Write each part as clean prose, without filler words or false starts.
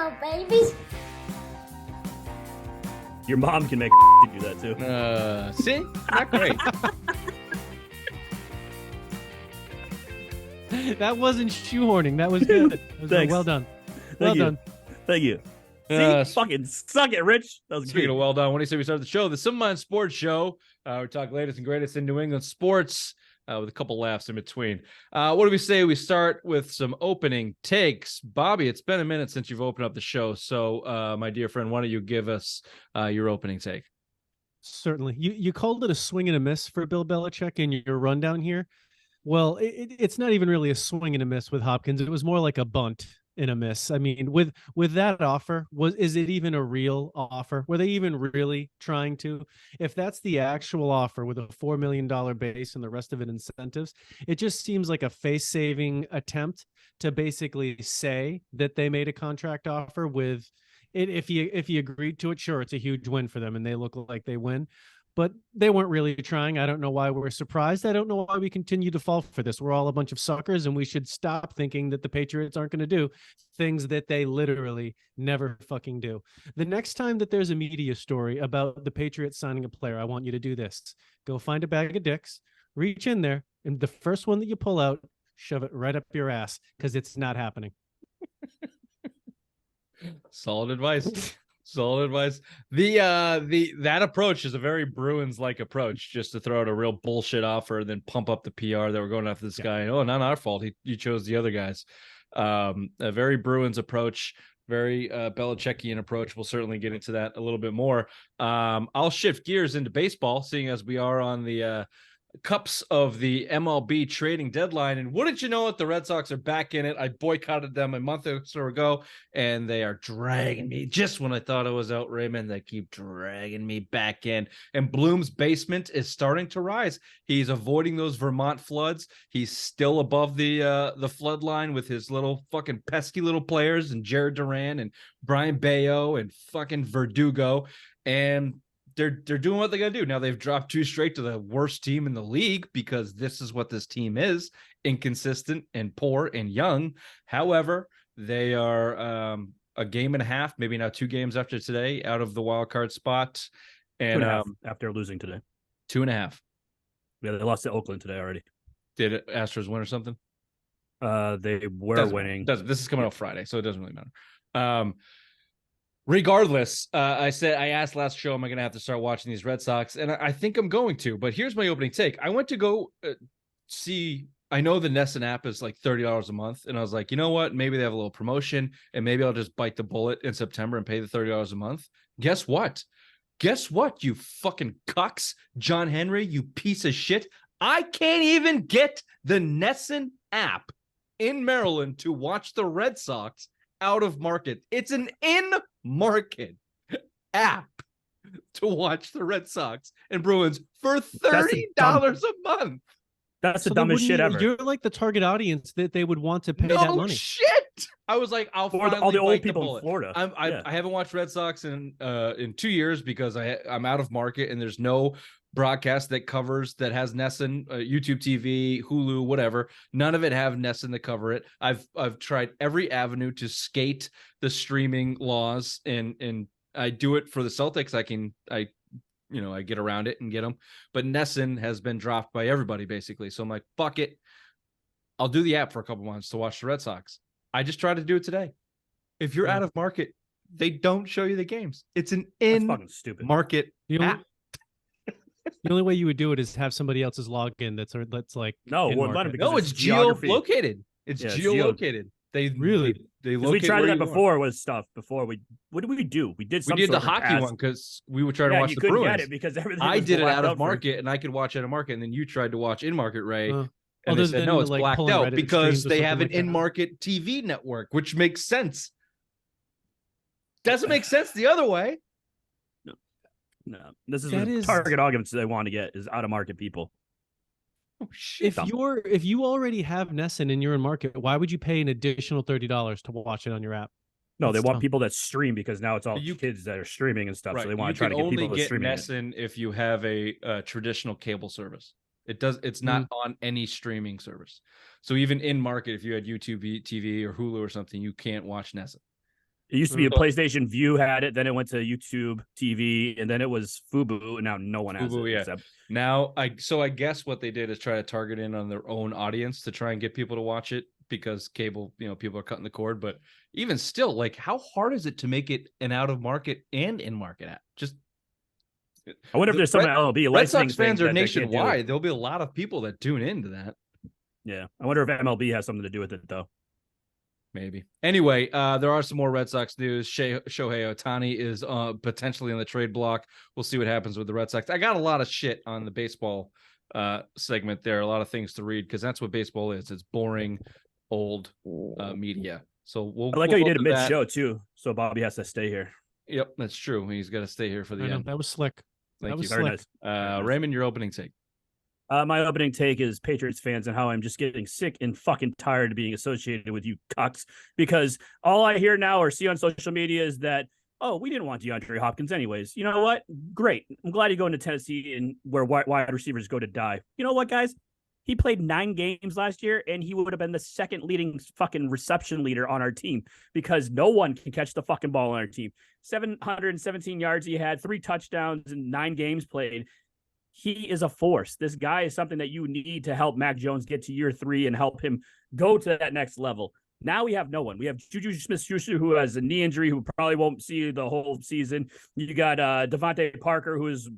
little babies. Your mom can make do that too. See? Not great. That wasn't shoehorning. That was good. That was Thanks. well done. Well Thank you. done. Thank you. See, fucking suck it, Rich. That was Speaking great. of well done, when do you say we start the show? The Simple Mind Sports Show. We talk latest and greatest in New England sports with a couple laughs in between. What do we say? We start with some opening takes. Bobby, it's been a minute since you've opened up the show. So, my dear friend, why don't you give us your opening take? Certainly. You called it a swing and a miss for Bill Belichick in your rundown here. Well, it's not even really a swing and a miss with Hopkins. It was more like a bunt and a miss. I mean, with that offer, is it even a real offer? Were they even really trying to? If that's the actual offer with a $4 million base and the rest of it incentives, it just seems like a face-saving attempt to basically say that they made a contract offer with it. If he agreed to it, sure, it's a huge win for them and they look like they win. But they weren't really trying. I don't know why we're surprised. I don't know why we continue to fall for this. We're all a bunch of suckers, and we should stop thinking that the Patriots aren't going to do things that they literally never fucking do. The next time that there's a media story about the Patriots signing a player, I want you to do this. Go find a bag of dicks, reach in there, and the first one that you pull out, shove it right up your ass, because it's not happening. Solid advice. Solid advice. That approach is a very Bruins-like approach, just to throw out a real bullshit offer and then pump up the PR that we're going after this guy. Oh, not our fault. He chose the other guys. A very Bruins approach, very Belichickian approach. We'll certainly get into that a little bit more. I'll shift gears into baseball, seeing as we are on the cups of the MLB trading deadline. And wouldn't you know it, the Red Sox are back in it. I boycotted them a month or so ago, and they are dragging me just when I thought I was out, Raymond. They keep dragging me back in. And Bloom's basement is starting to rise. He's avoiding those Vermont floods. He's still above the flood line with his little fucking pesky little players and Jared Duran and Brian Bayo and fucking Verdugo. And they're doing what they gotta do. Now they've dropped 2 straight to the worst team in the league because this is what this team is: inconsistent and poor and young. However, they are a game and a half, maybe now 2 games after today, out of the wild card spot. And 2.5 after losing today. 2.5. Yeah, they lost to Oakland today already. Did Astros win or something? They were winning. This is coming out Friday, so it doesn't really matter. Regardless, I asked last show, am I going to have to start watching these Red Sox? And I think I'm going to, but here's my opening take. I went to go see, I know the Nesson app is like $30 a month. And I was like, you know what? Maybe they have a little promotion and maybe I'll just bite the bullet in September and pay the $30 a month. Guess what? You fucking cucks, John Henry, you piece of shit. I can't even get the Nesson app in Maryland to watch the Red Sox out of market. It's an in-market app to watch the Red Sox and Bruins for $30 a month. That's the dumbest shit ever. You're like the target audience that they would want to pay that money. Shit. I was like, I'll finally all the old bite people the in Florida. I haven't watched Red Sox in 2 years because I'm out of market and there's no broadcast that has Nesson, YouTube TV, Hulu, whatever. None of it have Nesson to cover it. I've tried every avenue to skate the streaming laws, and I do it for the Celtics. I get around it and get them, but Nesson has been dropped by everybody basically. So I'm like, fuck it. I'll do the app for a couple months to watch the Red Sox. I just tried to do it today. If you're out of market, they don't show you the games. It's an in-market app. The only way you would do it is have somebody else's login that's like it's geolocated. It's geolocated. They we tried that before with stuff. What did we do? We did the hockey one because we were trying to watch the Bruins. Get it because everything. I did it out of market and I could watch out of market, and then you tried to watch in market, Ray. And they said no, it's blacked out because they have an in-market TV network, which makes sense. Doesn't make sense the other way. No, this is the target audience they want to get is out of market people. Oh, shit. If you already have Nesson and you're in market, why would you pay an additional $30 to watch it on your app? No, they want people that stream because now it's all kids that are streaming and stuff. Right. So they want to try to get people to stream. You can only get Nesson if you have a traditional cable service. It's not on any streaming service. So even in market, if you had YouTube TV or Hulu or something, you can't watch Nesson. It used to be a PlayStation View had it, then it went to YouTube TV, and then it was Fubo, and now no one has it. Yeah. Except... Now, I guess what they did is try to target in on their own audience to try and get people to watch it because cable, people are cutting the cord. But even still, like, how hard is it to make it an out of market and in market app? Just, I wonder if there's some MLB Red Sox fans are nationwide. There'll be a lot of people that tune into that. Yeah, I wonder if MLB has something to do with it, though. Maybe. Anyway, there are some more Red Sox news. Shohei Ohtani is potentially on the trade block. We'll see what happens with the Red Sox. I got a lot of shit on the baseball segment there. A lot of things to read because that's what baseball is. It's boring, old media. So I like how you did a mid-show, too. So Bobby has to stay here. Yep, that's true. He's got to stay here for the end. That was slick. Thank you. Very nice. Raymond, your opening take. My opening take is Patriots fans and how I'm just getting sick and fucking tired of being associated with you cucks, because all I hear now or see on social media is that, oh, we didn't want DeAndre Hopkins anyways. You know what? Great. I'm glad you're going to Tennessee and where wide receivers go to die. You know what, guys? He played 9 games last year, and he would have been the second leading fucking reception leader on our team because no one can catch the fucking ball on our team. 717 yards he had, 3 touchdowns in 9 games played. He is a force. This guy is something that you need to help Mac Jones get to year 3 and help him go to that next level. Now we have no one. We have Juju Smith-Schuster, who has a knee injury, who probably won't see the whole season. You got Devontae Parker, who is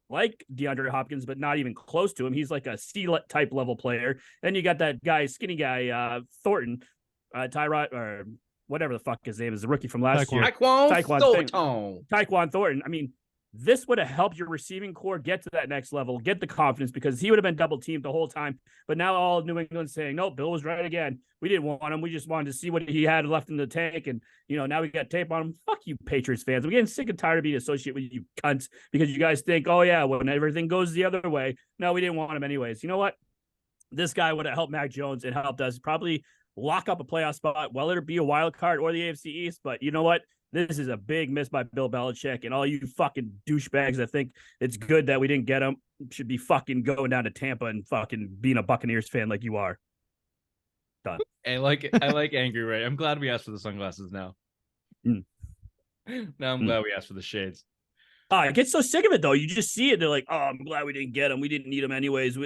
like DeAndre Hopkins, but not even close to him. He's like a C-type level player. Then you got that guy, skinny guy, Thornton, Tyrod, or whatever the fuck his name is, the rookie from last year. Tyquan Thornton. I mean, this would have helped your receiving core get to that next level, get the confidence, because he would have been double teamed the whole time. But now all New England's saying, no, Bill was right again. We didn't want him. We just wanted to see what he had left in the tank. And, now we got tape on him. Fuck you, Patriots fans. I'm getting sick and tired of being associated with you cunts because you guys think, oh, yeah, when everything goes the other way. No, we didn't want him anyways. You know what? This guy would have helped Mac Jones and helped us probably lock up a playoff spot, whether it be a wild card or the AFC East. But you know what? This is a big miss by Bill Belichick, and all you fucking douchebags that think it's good that we didn't get him should be fucking going down to Tampa and fucking being a Buccaneers fan like you are. Done. I like Angry Ray. I'm glad we asked for the sunglasses now. Now I'm glad we asked for the shades. I get so sick of it, though. You just see it. They're like, oh, I'm glad we didn't get him. We didn't need him anyways.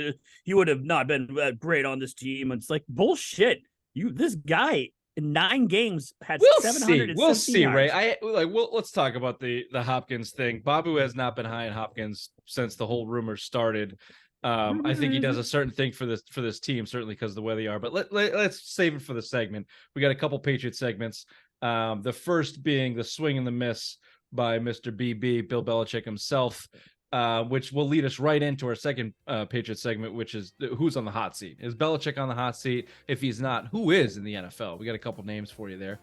He would have not been great on this team. And it's like, bullshit. This guy in 9 games had 700. We'll see, Ray. Let's talk about the Hopkins thing. Babu has not been high on Hopkins since the whole rumor started. I think he does a certain thing for this team, certainly because of the way they are. But let's save it for the segment. We got a couple Patriot segments. The first being the swing and the miss by Mr. BB, Bill Belichick himself, which will lead us right into our second Patriot segment, which is who's on the hot seat. Is Belichick on the hot seat? If he's not, who is in the NFL? We got a couple names for you there.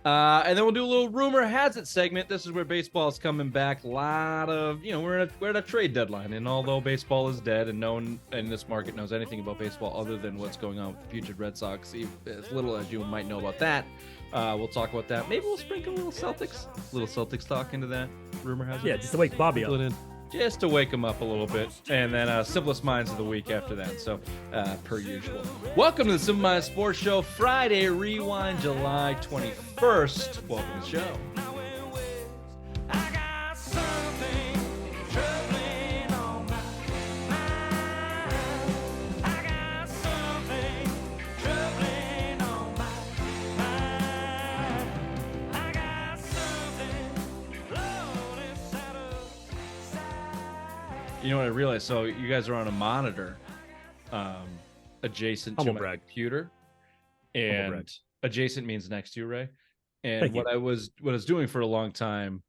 And then we'll do a little rumor has it segment. This is where baseball is coming back. A lot of, we're at a trade deadline. And although baseball is dead and no one in this market knows anything about baseball other than what's going on with the putrid Red Sox, as little as you might know about that, we'll talk about that. Maybe we'll sprinkle a little Celtics talk into that. Rumor has it. Yeah, just to wake Bobby up. Just to wake him up a little bit. And then Simplest Minds of the week after that. So, per usual. Welcome to the Simple Minds Sports Show, Friday Rewind, July 21st. Welcome to the show. You know what I realized? So you guys are on a monitor adjacent to my computer, and adjacent means next to you, Ray. And what I was doing for a long time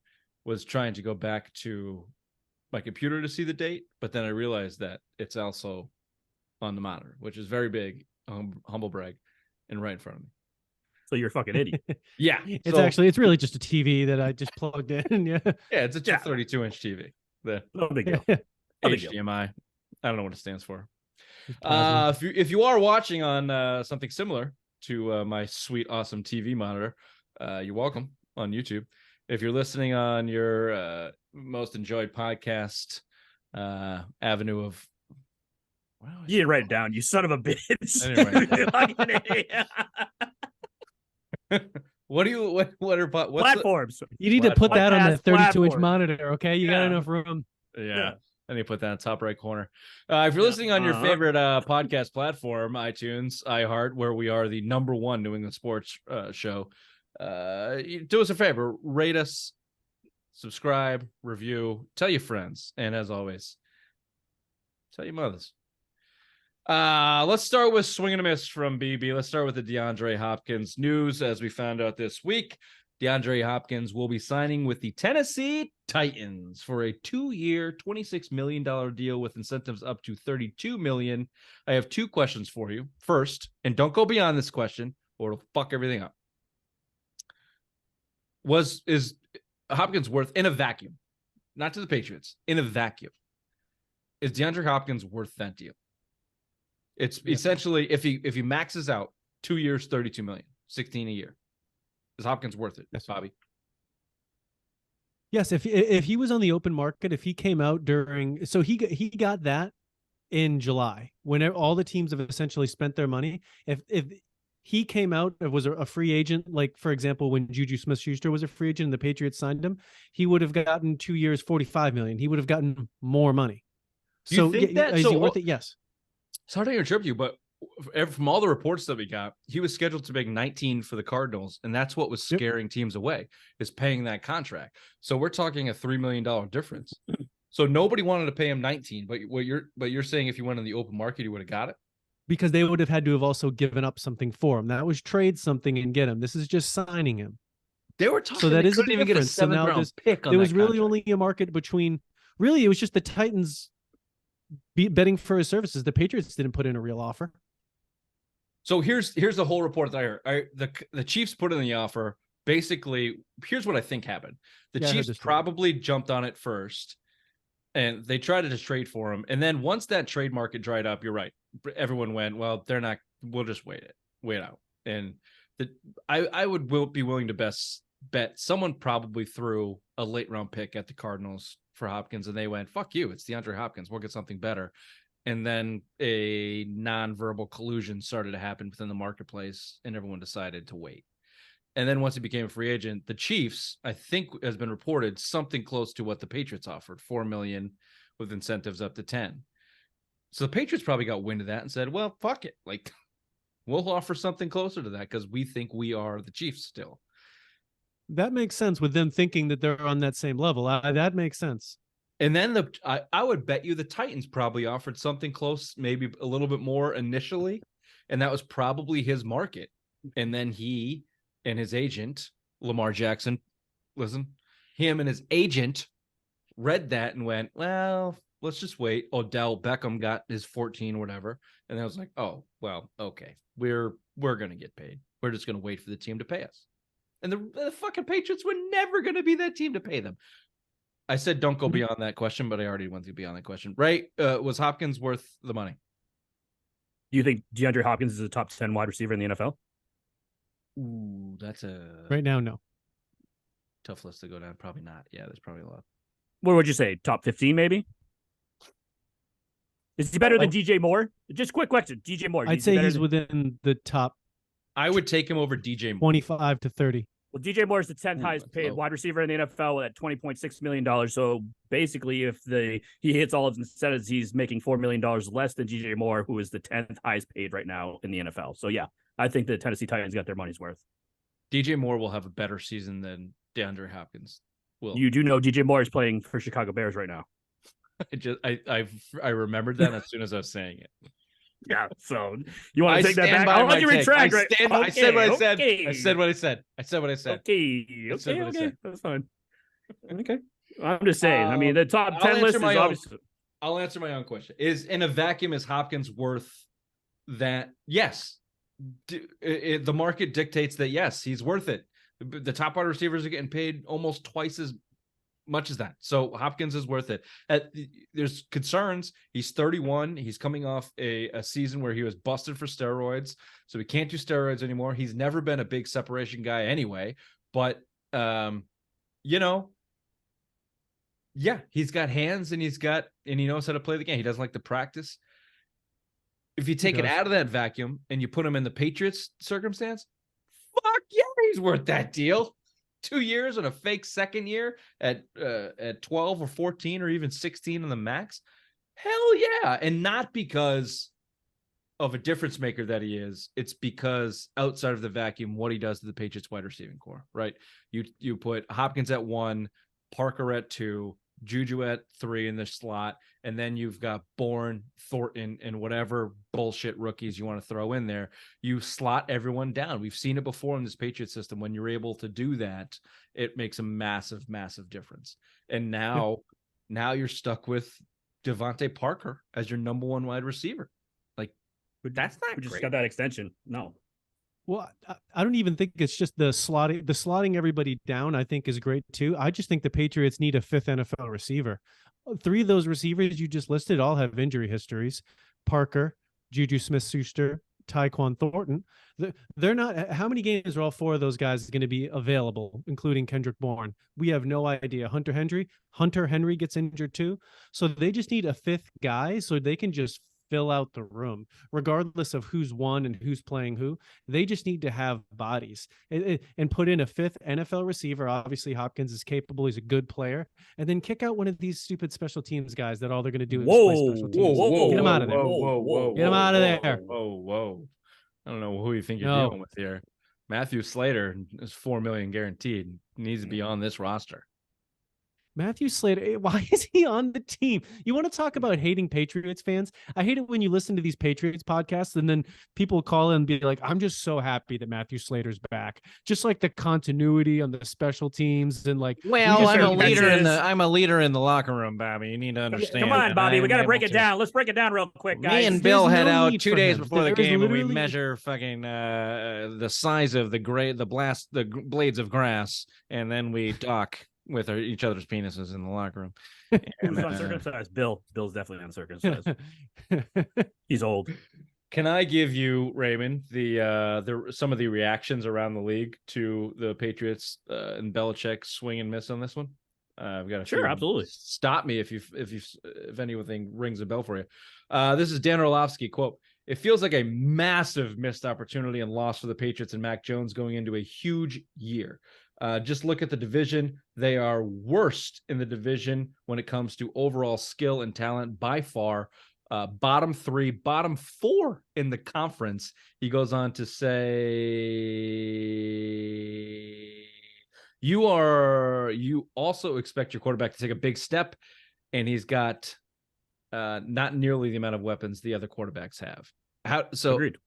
was trying to go back to my computer to see the date, but then I realized that it's also on the monitor, which is very big, humble brag, and right in front of me. So you're a fucking idiot. Yeah. It's really just a TV that I just plugged in. Yeah. Yeah, it's a 32-inch TV. No big deal. HDMI. I don't know what it stands for. If you are watching on something similar to my sweet, awesome TV monitor, you're welcome on YouTube. If you're listening on your most enjoyed podcast avenue of... You didn't write it down, you son of a bitch. I didn't write it down. What are what's Platforms. You need to put that on that Podcast 32-inch platform. monitor, okay? You got enough room. Yeah. I need to put that in the top right corner. If you're listening on your favorite podcast platform, iTunes, iHeart, where we are the #1 New England sports show, do us a favor, rate us, subscribe, review, tell your friends, and as always, tell your mothers. Let's start with swing and a miss from BB. Let's start with the DeAndre Hopkins news. As we found out this week, DeAndre Hopkins will be signing with the Tennessee Titans for a 2-year, $26 million deal with incentives up to $32 million. I have 2 questions for you. First, and don't go beyond this question or it'll fuck everything up. Is Hopkins worth, in a vacuum, not to the Patriots, in a vacuum, is DeAndre Hopkins worth that deal? It's essentially, if he maxes out 2 years, $32 million, $16 a year. Is Hopkins worth it? Yes, Bobby. Yes, if he was on the open market, if he came out during, so he got that in July, when all the teams have essentially spent their money. If he came out, it was a free agent, like for example, when Juju Smith-Schuster was a free agent and the Patriots signed him, he would have gotten 2 years, $45 million. He would have gotten more money. Do you think that is he worth it? Yes. Sorry to interrupt you, but from all the reports that we got, he was scheduled to make 19 for the Cardinals, and that's what was scaring teams away, is paying that contract. So we're talking a $3 million difference. So nobody wanted to pay him 19, but you're saying if you went on the open market, you would have got it? Because they would have had to have also given up something for him. That was trade something and get him. This is just signing him. They were talking, so that is couldn't even get a 7th-round pick on that. There was really only a market between. Really, it was just the Titans betting for his services. The Patriots didn't put in a real offer. So here's the whole report that I heard. The Chiefs put in the offer. Basically, here's what I think happened. The Chiefs probably jumped on it first, and they tried to trade for him. And then once that trade market dried up, you're right. Everyone went, well, they're not. We'll just wait out. And I would be willing to bet someone probably threw a late round pick at the Cardinals for Hopkins, and they went, fuck you, it's DeAndre Hopkins. We'll get something better. And then a non-verbal collusion started to happen within the marketplace, and everyone decided to wait. And then once he became a free agent, the Chiefs, I think, has been reported something close to what the Patriots offered, $4 million with incentives up to 10. So the Patriots probably got wind of that and said, well, fuck it. Like, we'll offer something closer to that because we think we are the Chiefs still. That makes sense with them thinking that they're on that same level. That makes sense. And then I would bet you the Titans probably offered something close, maybe a little bit more initially, and that was probably his market. And then he and his agent, Lamar Jackson, him and his agent read that and went, well, let's just wait. Odell Beckham got his 14 or whatever. And I was like, oh, well, okay, we're going to get paid. We're just going to wait for the team to pay us. And the fucking Patriots were never going to be that team to pay them. I said don't go beyond that question, but I already went to beyond that question. Right? Was Hopkins worth the money? Do you think DeAndre Hopkins is a top 10 wide receiver in the NFL? Ooh, that's right now, no. Tough list to go down. Probably not. Yeah, there's probably a lot. What would you say? Top 15, maybe? Is he better than DJ Moore? Just quick question. DJ Moore. I'd say he's within the top. I would take him over DJ Moore. 25 to 30. Well, DJ Moore is the 10th highest paid wide receiver in the NFL at $20.6 million. So basically, if he hits all of his incentives, he's making $4 million less than DJ Moore, who is the 10th highest paid right now in the NFL. So yeah, I think the Tennessee Titans got their money's worth. DJ Moore will have a better season than DeAndre Hopkins will. You do know DJ Moore is playing for Chicago Bears right now. I remembered that as soon as I was saying it. Yeah, so you want to take that back? I'll let you retract. I said what I said. I said what I said. I said what I said. Okay. That's fine. Okay. I'm just saying. I mean, the top 10 list is obviously. I'll answer my own question. Is in a vacuum, is Hopkins worth that? Yes. The market dictates that, yes, he's worth it. The top wide receivers are getting paid almost twice as much as that. So Hopkins is worth it. There's concerns. He's 31. He's coming off a season where he was busted for steroids. So he can't do steroids anymore. He's never been a big separation guy anyway. But, yeah, he's got hands and he knows how to play the game. He doesn't like to practice. If you take it out of that vacuum and you put him in the Patriots circumstance, fuck yeah, he's worth that deal. 2 years and a fake second year at 12 or 14 or even 16 in the max. Hell yeah. And not because of a difference maker that he is. It's because outside of the vacuum, what he does to the Patriots wide receiving core, right? You put Hopkins at 1, Parker at 2, Juju at 3 in the slot, and then you've got Bourne, Thornton, and whatever bullshit rookies you want to throw in there. You slot everyone down. We've seen it before in this Patriot system. When you're able to do that, it makes a massive, massive difference. And now you're stuck with Devontae Parker as your number 1 wide receiver. Like, that's not We just great. got that extension. No. Well, I don't even think it's just the slotting everybody down, I think, is great too. I just think the Patriots need a 5th NFL receiver. 3 of those receivers you just listed all have injury histories. Parker, Juju Smith-Schuster, Tyquan Thornton. They're not. How many games are all 4 of those guys going to be available, including Kendrick Bourne? We have no idea. Hunter Henry gets injured too. So they just need a 5th guy so they can just fill out the room, regardless of who's won and who's playing who. They just need to have bodies and put in a 5th NFL receiver. Obviously, Hopkins is capable. He's a good player. And then kick out one of these stupid special teams guys that all they're going to do is play special teams. Get him out of there. Get him out of there. Whoa. I don't know who you think you're No. dealing with here. Matthew Slater is $4 million guaranteed. Needs to be on this roster. Matthew Slater, why is he on the team? You want to talk about hating Patriots fans? I hate it when you listen to these Patriots podcasts and then people call in and be like, I'm just so happy that Matthew Slater's back. Just like the continuity on the special teams and like, well, I'm a leader I'm a leader in the locker room, Bobby. You need to understand. Come on, Bobby. We got to break it down. Let's break it down real quick, guys. Me and Bill There's head no out need 2 for days him. before the There is game, and we literally- measure fucking the size of the blades of grass, and then we dock with each other's penises in the locker room. Who's uncircumcised? Bill. Bill's definitely uncircumcised. He's old. Can I give you, Raymond, the some of the reactions around the league to the Patriots and Belichick swing and miss on this one? I've got a Sure, few. absolutely. Stop me if anything rings a bell for you. This is Dan Orlovsky, quote, "It feels like a massive missed opportunity and loss for the Patriots and Mac Jones going into a huge year. Just look at the division. They are worst in the division when it comes to overall skill and talent by far. Bottom 3, bottom 4 in the conference." He goes on to say, you also expect your quarterback to take a big step, and he's got not nearly the amount of weapons the other quarterbacks have. Agreed.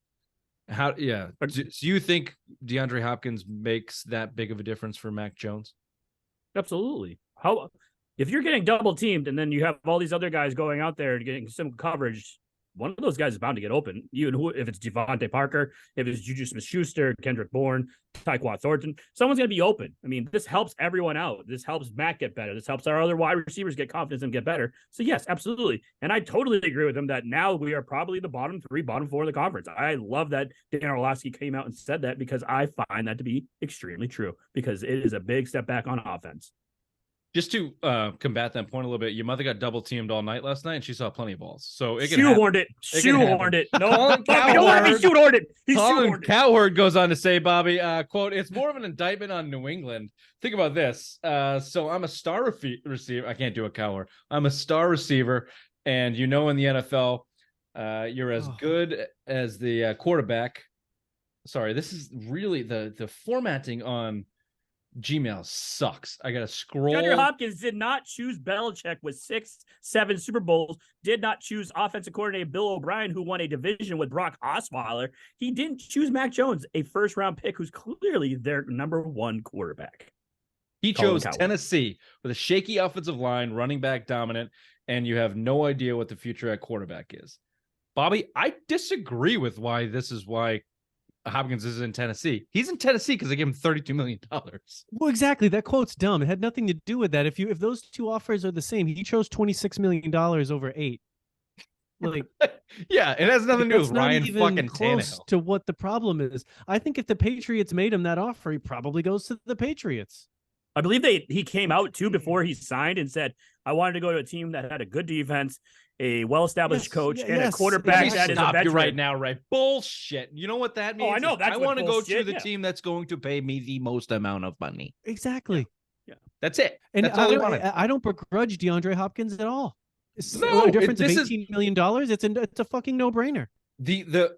So you think DeAndre Hopkins makes that big of a difference for Mac Jones? Absolutely. If you're getting double teamed and then you have all these other guys going out there and getting some coverage, one of those guys is bound to get open. If it's Devontae Parker, if it's Juju Smith-Schuster, Kendrick Bourne, Tyquan Thornton, someone's going to be open. I mean, this helps everyone out. This helps Mac get better. This helps our other wide receivers get confidence and get better. So yes, absolutely. And I totally agree with him that now we are probably the bottom 3, bottom 4 of the conference. I love that Dan Orlovsky came out and said that because I find that to be extremely true because it is a big step back on offense. Just to combat that point a little bit, your mother got double teamed all night last night, and she saw plenty of balls. So it can shoehorned it. Shoehorned it. No, Colin don't let me shoehorned it. He Colin shoehorned it. Cowherd goes on to say, Bobby, quote, "It's more of an indictment on New England. Think about this. So I'm a star receiver. I can't do a Cowherd. I'm a star receiver. And in the NFL, you're as good as the quarterback." Sorry, this is really the formatting on Gmail sucks. I gotta scroll. DeAndre Hopkins did not choose Belichick with 6-7 Super Bowls, did not choose offensive coordinator Bill O'Brien, who won a division with Brock Osweiler. He didn't choose Mac Jones, a first-round pick who's clearly their number 1 quarterback. He chose Tennessee with a shaky offensive line, running back dominant, and you have no idea what the future at quarterback is. Bobby, I disagree with why Hopkins is in Tennessee. He's in Tennessee because they gave him $32 million. Well, exactly. That quote's dumb. It had nothing to do with that. If those two offers are the same, he chose $26 million over 8. Like, yeah, it has nothing to do with Ryan fucking close Tannehill. to what the problem is. I think if the Patriots made him that offer, he probably goes to the Patriots. I believe he came out too before he signed and said, I wanted to go to a team that had a good defense a well-established Yes, coach, yeah, and a yes, quarterback exactly. that is a Stop you veteran. right now, right? Bullshit. You know what that means? Oh, I know. That's I what want to go to bullshit, the yeah. team that's going to pay me the most amount of money. Exactly. That's it. And That's all he I wanted. don't, I don't begrudge DeAndre Hopkins at all. No, A difference of this is- $18 million. It's a fucking no-brainer. The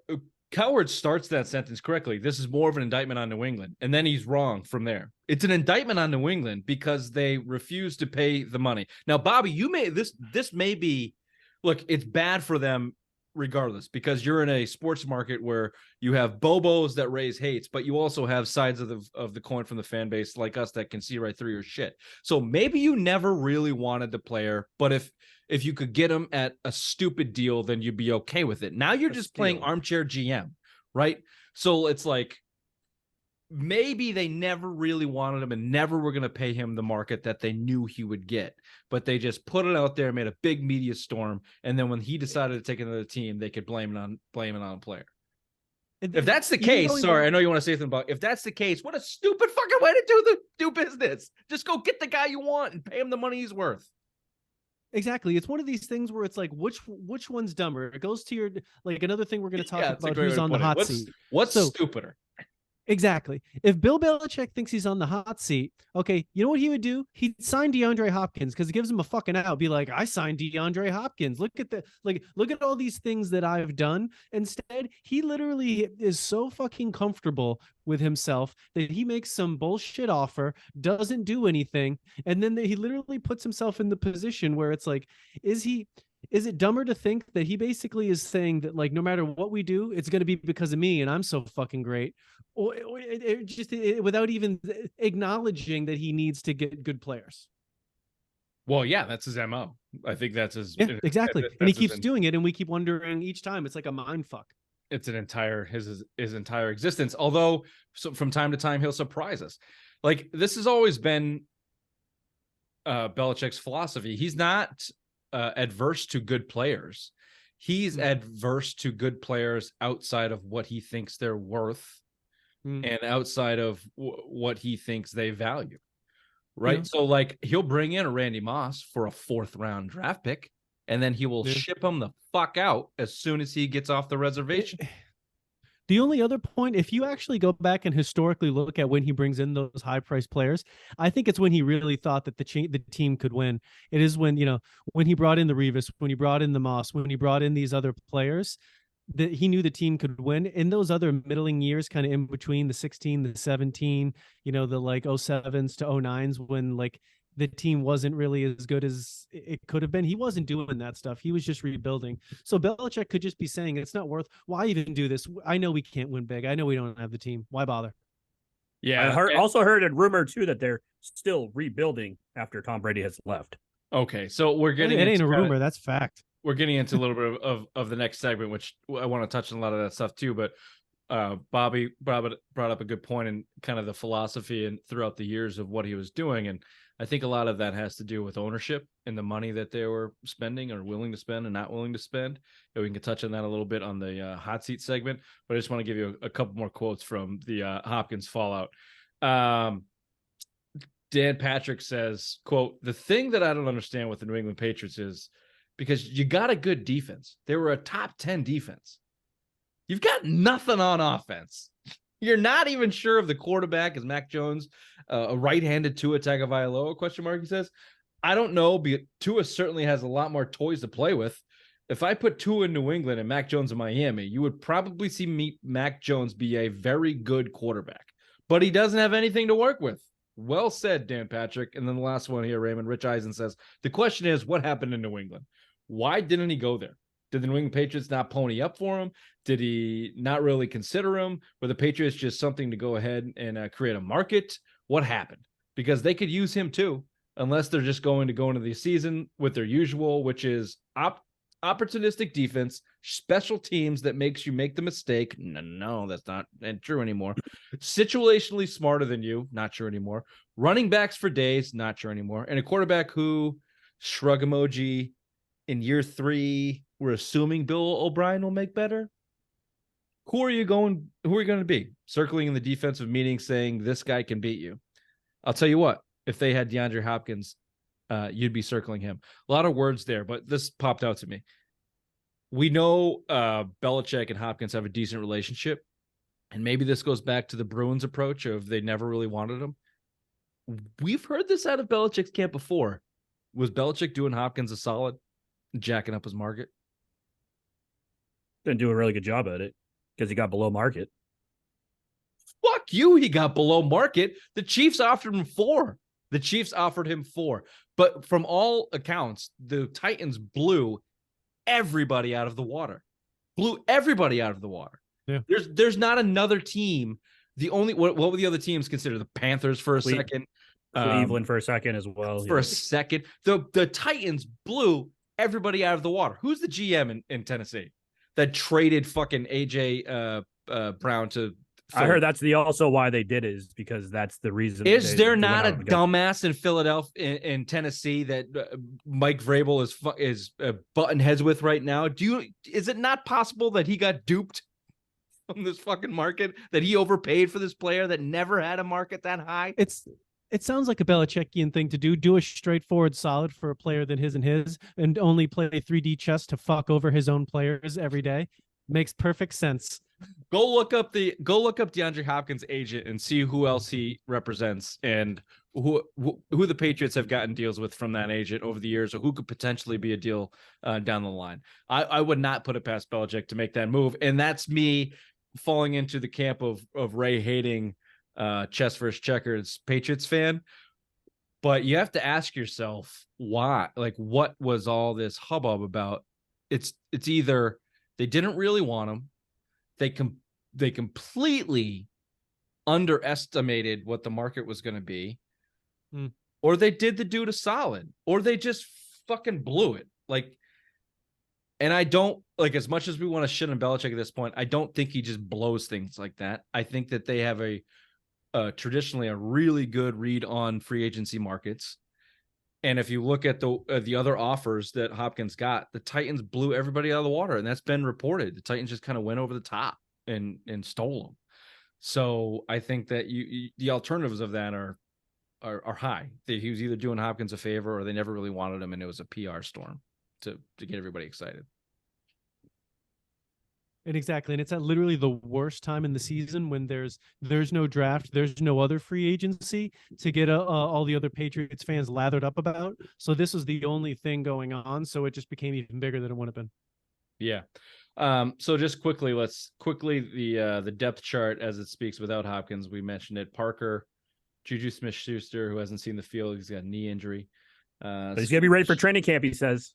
Coward starts that sentence correctly. This is more of an indictment on New England, and then he's wrong from there. It's an indictment on New England because they refuse to pay the money. Now, Bobby, you may this may be, look, it's bad for them regardless because you're in a sports market where you have bobos that raise hates, but you also have sides of the coin from the fan base like us that can see right through your shit. So maybe you never really wanted the player, but if you could get him at a stupid deal, then you'd be okay with it. Now you're just playing armchair GM, right? So it's like maybe they never really wanted him and never were going to pay him the market that they knew he would get, but they just put it out there, made a big media storm, and then when he decided to take another team, they could blame it on a player. If that's the case, sorry, I know you want to say something about. If that's the case, what a stupid fucking way to do business. Just go get the guy you want and pay him the money he's worth. Exactly. It's one of these things where it's like, which one's dumber? It goes to your, like, another thing we're going to talk about who's on the hot seat. What's stupider? Exactly. If Bill Belichick thinks he's on the hot seat, okay, you know what he would do? He'd sign DeAndre Hopkins because it gives him a fucking out. Be like, I signed DeAndre Hopkins. Look at all these things that I've done. Instead, he literally is so fucking comfortable with himself that he makes some bullshit offer, doesn't do anything, and then he literally puts himself in the position where it's like, is it dumber to think that he basically is saying that, like, no matter what we do, it's going to be because of me and I'm so fucking great, or without even acknowledging that he needs to get good players? Well, yeah, that's his MO. I think that's his. Yeah, exactly. And he keeps doing it, and we keep wondering each time. It's like a mind fuck. It's an entire his entire existence. Although, from time to time, he'll surprise us. Like, this has always been Belichick's philosophy. He's not adverse to good players. He's adverse to good players outside of what he thinks they're worth and outside of what he thinks they value. Right. Yeah. So, like, he'll bring in a Randy Moss for a 4th round draft pick, and then he will ship him the fuck out as soon as he gets off the reservation. The only other point, if you actually go back and historically look at when he brings in those high-priced players, I think it's when he really thought that the team could win. It is when, when he brought in the Revis, when he brought in the Moss, when he brought in these other players, that he knew the team could win. In those other middling years, kind of in between the 16, the 17, the like 07s to 09s, when like the team wasn't really as good as it could have been. He wasn't doing that stuff. He was just rebuilding. So Belichick could just be saying, it's not worth, why even do this? I know we can't win big. I know we don't have the team. Why bother? Yeah. I also heard a rumor too that they're still rebuilding after Tom Brady has left. Okay. So we're getting, it ain't a rumor. That's fact. We're getting into a little bit of the next segment, which I want to touch on a lot of that stuff too. But Bobby brought up a good point in kind of the philosophy and throughout the years of what he was doing. And I think a lot of that has to do with ownership and the money that they were spending or willing to spend and not willing to spend. And we can touch on that a little bit on the hot seat segment, but I just want to give you a couple more quotes from the Hopkins fallout. Dan Patrick says, quote, "The thing that I don't understand with the New England Patriots is because you got a good defense. They were a top 10 defense. You've got nothing on offense. You're not even sure if the quarterback is Mac Jones, a right-handed Tua Tagovailoa, question mark, he says. I don't know, but Tua certainly has a lot more toys to play with. If I put Tua in New England and Mac Jones in Miami, you would probably see Mac Jones be a very good quarterback. But he doesn't have anything to work with." Well said, Dan Patrick. And then the last one here, Raymond, Rich Eisen says, "The question is, what happened in New England? Why didn't he go there? Did the New England Patriots not pony up for him? Did he not really consider him? Were the Patriots just something to go ahead and create a market? What happened? Because they could use him too, unless they're just going to go into the season with their usual, which is opportunistic defense, special teams that makes you make the mistake. No, that's not true anymore. Situationally smarter than you, not true anymore. Running backs for days, not true anymore. And a quarterback who, shrug emoji, in year 3, we're assuming Bill O'Brien will make better. Who are you going to be? Circling in the defensive meeting saying this guy can beat you. I'll tell you what, if they had DeAndre Hopkins, you'd be circling him. A lot of words there, but this popped out to me. We know Belichick and Hopkins have a decent relationship, and maybe this goes back to the Bruins approach of they never really wanted him. We've heard this out of Belichick's camp before. Was Belichick doing Hopkins a solid, jacking up his market? Didn't do a really good job at it because he got below market. Fuck you, he got below market. The Chiefs offered him 4. The Chiefs offered him 4. But from all accounts, the Titans blew everybody out of the water. Yeah. There's not another team. The only what were the other teams considered? The Panthers for a second. Cleveland for a second as well. For a second. The Titans blew everybody out of the water. Who's the GM in Tennessee that traded fucking AJ Brown to I heard that's also why they did it, is because that's the reason. Is there not a dumbass in Philadelphia, in Tennessee, that Mike Vrabel is butting heads with right now? Is it not possible that he got duped from this fucking market, that he overpaid for this player that never had a market that high? It sounds like a Belichickian thing to do. Do a straightforward solid for a player than his, and only play 3D chess to fuck over his own players every day. Makes perfect sense. Go look up DeAndre Hopkins' agent and see who else he represents and who the Patriots have gotten deals with from that agent over the years, or who could potentially be a deal down the line. I would not put it past Belichick to make that move, and that's me falling into the camp of Ray hating chess versus checkers Patriots fan. But you have to ask yourself why, like, what was all this hubbub about? It's either they didn't really want him, they completely underestimated what the market was going to be, or they did the dude a solid, or they just fucking blew it. Like, and I don't, like, as much as we want to shit on Belichick at this point, I don't think he just blows things like that. I think that they have traditionally a really good read on free agency markets. And if you look at the other offers that Hopkins got, the Titans blew everybody out of the water, and that's been reported. The Titans just kind of went over the top and stole them. So I think that the alternatives of that are high. That he was either doing Hopkins a favor, or they never really wanted him, and it was a PR storm to get everybody excited. And exactly, and it's at literally the worst time in the season when there's no draft, there's no other free agency to get all the other Patriots fans lathered up about. So this was the only thing going on, so it just became even bigger than it would have been. Yeah. So just quickly, the depth chart as it speaks without Hopkins. We mentioned it. Parker, Juju Smith-Schuster, who hasn't seen the field, he's got a knee injury. But he's gonna be ready for training camp, he says.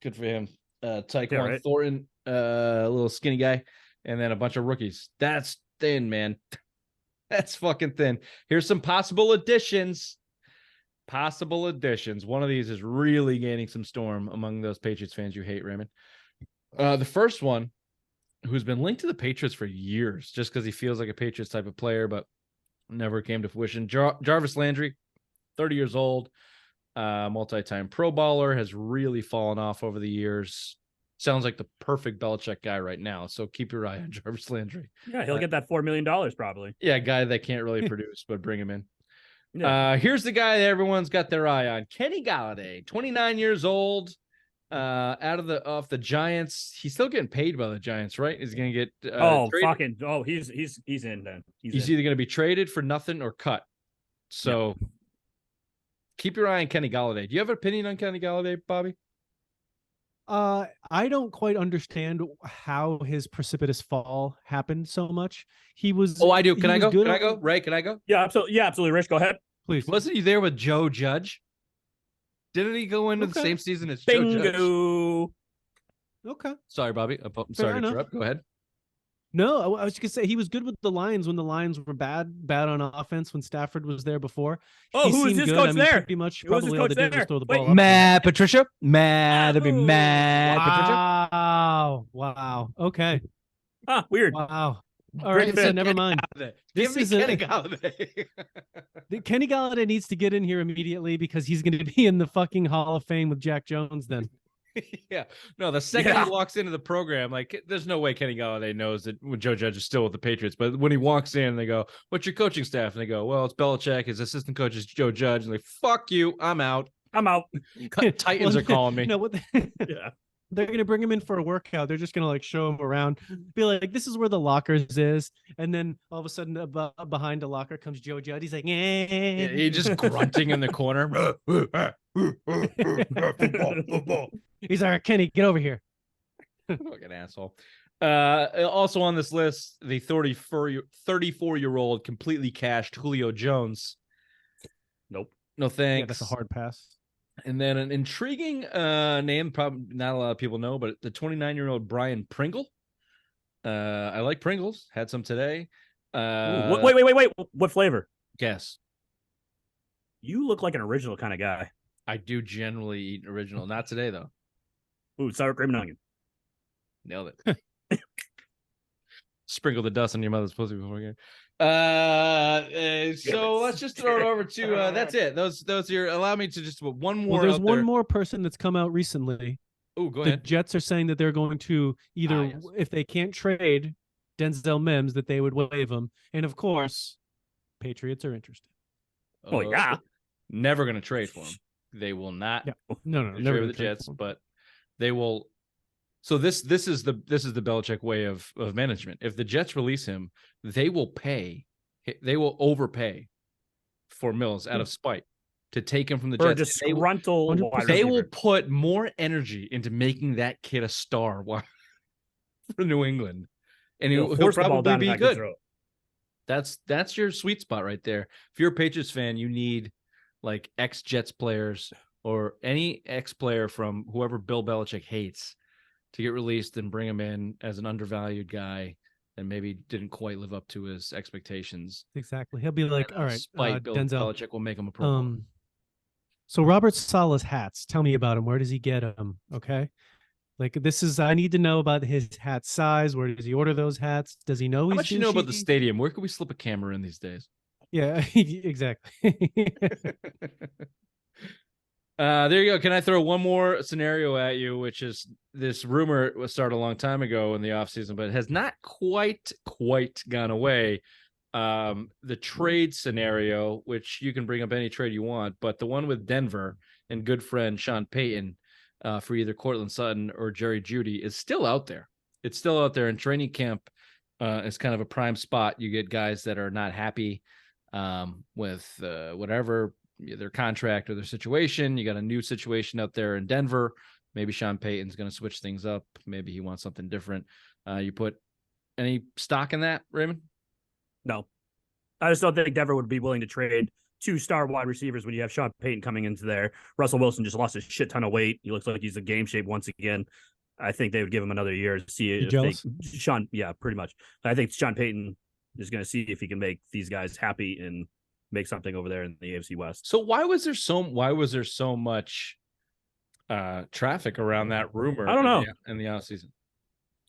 Good for him. Tyquan Thornton, a little skinny guy, and then a bunch of rookies. That's thin, man. That's fucking thin. Here's some possible additions. One of these is really gaining some storm among those Patriots fans you hate, Raymond. The first one, who's been linked to the Patriots for years, just because he feels like a Patriots type of player, but never came to fruition. Jarvis Landry, 30 years old. Multi-time Pro Bowler, has really fallen off over the years. Sounds like the perfect Belichick guy right now. So keep your eye on Jarvis Landry. Yeah, he'll get that $4 million probably. Yeah, a guy that can't really produce, but bring him in. Yeah. Here's the guy that everyone's got their eye on. Kenny Golladay, 29 years old. Off the Giants. He's still getting paid by the Giants, right? He's gonna get he's in then. He's either gonna be traded for nothing or cut. So keep your eye on Kenny Golladay. Do you have an opinion on Kenny Golladay, Bobby? I don't quite understand how his precipitous fall happened so much. He was. Oh, I do. Can I go? Can I go? Ray, can I go? Yeah, absolutely. Yeah, absolutely. Rich, go ahead. Please. Wasn't he there with Joe Judge? Didn't he go into the same season as Joe Judge? Bingo. Okay. Sorry, Bobby. I'm sorry to interrupt. Go ahead. No, I was just gonna say he was good with the Lions when the Lions were bad on offense when Stafford was there before. Oh, who is this coach there? Pretty much, Who was probably this all they coach did was there? throw the Wait. ball up. Matt Patricia. That'd be Matt Patricia. Wow. Okay. Weird. Wow. All right. So never mind. Give me Kenny Golladay. Kenny Golladay needs to get in here immediately because he's going to be in the fucking Hall of Fame with Jack Jones then. Yeah. No, the second he walks into the program, like, there's no way Kenny Golladay knows that when Joe Judge is still with the Patriots. But when he walks in, they go, "What's your coaching staff?" And they go, "Well, it's Belichick. His assistant coach is Joe Judge." And like, "Fuck you, I'm out." I'm out. Titans are calling me. No, what Yeah. they're gonna bring him in for a workout. They're just gonna like show him around, be like, "This is where the lockers is," and then all of a sudden, behind the locker comes Joe Judd. He's like, "Yeah." He just grunting in the corner. Football. He's like, "Kenny, get over here." Fucking asshole. Also on this list, the 34-year-old completely cashed Julio Jones. Nope. No thanks. Yeah, that's a hard pass. And then an intriguing name, probably not a lot of people know, but the 29-year-old Brian Pringle. I like Pringles. Had some today. Wait. What flavor? Guess. You look like an original kind of guy. I do generally eat original. Not today, though. Ooh, sour cream and onion. Nailed it. Sprinkle the dust on your mother's pussy before you. So let's just throw it over to that's it. Those are allow me to just put one more. Well, there's one more person that's come out recently. Oh, go The ahead. Jets are saying that they're going to either, yes. if they can't trade Denzel Mims, that they would waive him, and of course, Patriots are interested. Oh, yeah. Never going to trade for him. They will not. Yeah. No, trade never with the Jets, but they will. So this is the Belichick way of management. If the Jets release him, they will overpay for Mills out of spite to take him from the Or Jets. disgruntled wide They will receiver. put more energy into making that kid a star for New England, and he'll force the ball probably down be the back of his good. throat. That's your sweet spot right there. If you're a Patriots fan, you need like ex-Jets players or any ex-player from whoever Bill Belichick hates to get released and bring him in as an undervalued guy that maybe didn't quite live up to his expectations. Exactly. He'll be like, all right, Bill Denzel. Belichick will make him a Pro Bowler. So Robert Sala's hats. Tell me about him. Where does he get them? Okay. Like I need to know about his hat size. Where does he order those hats? Does he know How he's much you know about the stadium? Where could we slip a camera in these days? Yeah, exactly. There you go. Can I throw one more scenario at you, which is this rumor was started a long time ago in the offseason, but has not quite gone away. The trade scenario, which you can bring up any trade you want, but the one with Denver and good friend Sean Payton for either Cortland Sutton or Jerry Jeudy is still out there. It's still out there in training camp. It's kind of a prime spot. You get guys that are not happy with whatever their contract or their situation. You got a new situation out there in Denver. Maybe Sean Payton's going to switch things up. Maybe he wants something different. You put any stock in that, Raymond? No. I just don't think Denver would be willing to trade 2 star wide receivers when you have Sean Payton coming into there. Russell Wilson just lost a shit ton of weight. He looks like he's in game shape once again. I think they would give him another year to see if yeah, pretty much. I think Sean Payton is going to see if he can make these guys happy and make something over there in the AFC West. So why was there so much traffic around that rumor? I don't know. In the offseason.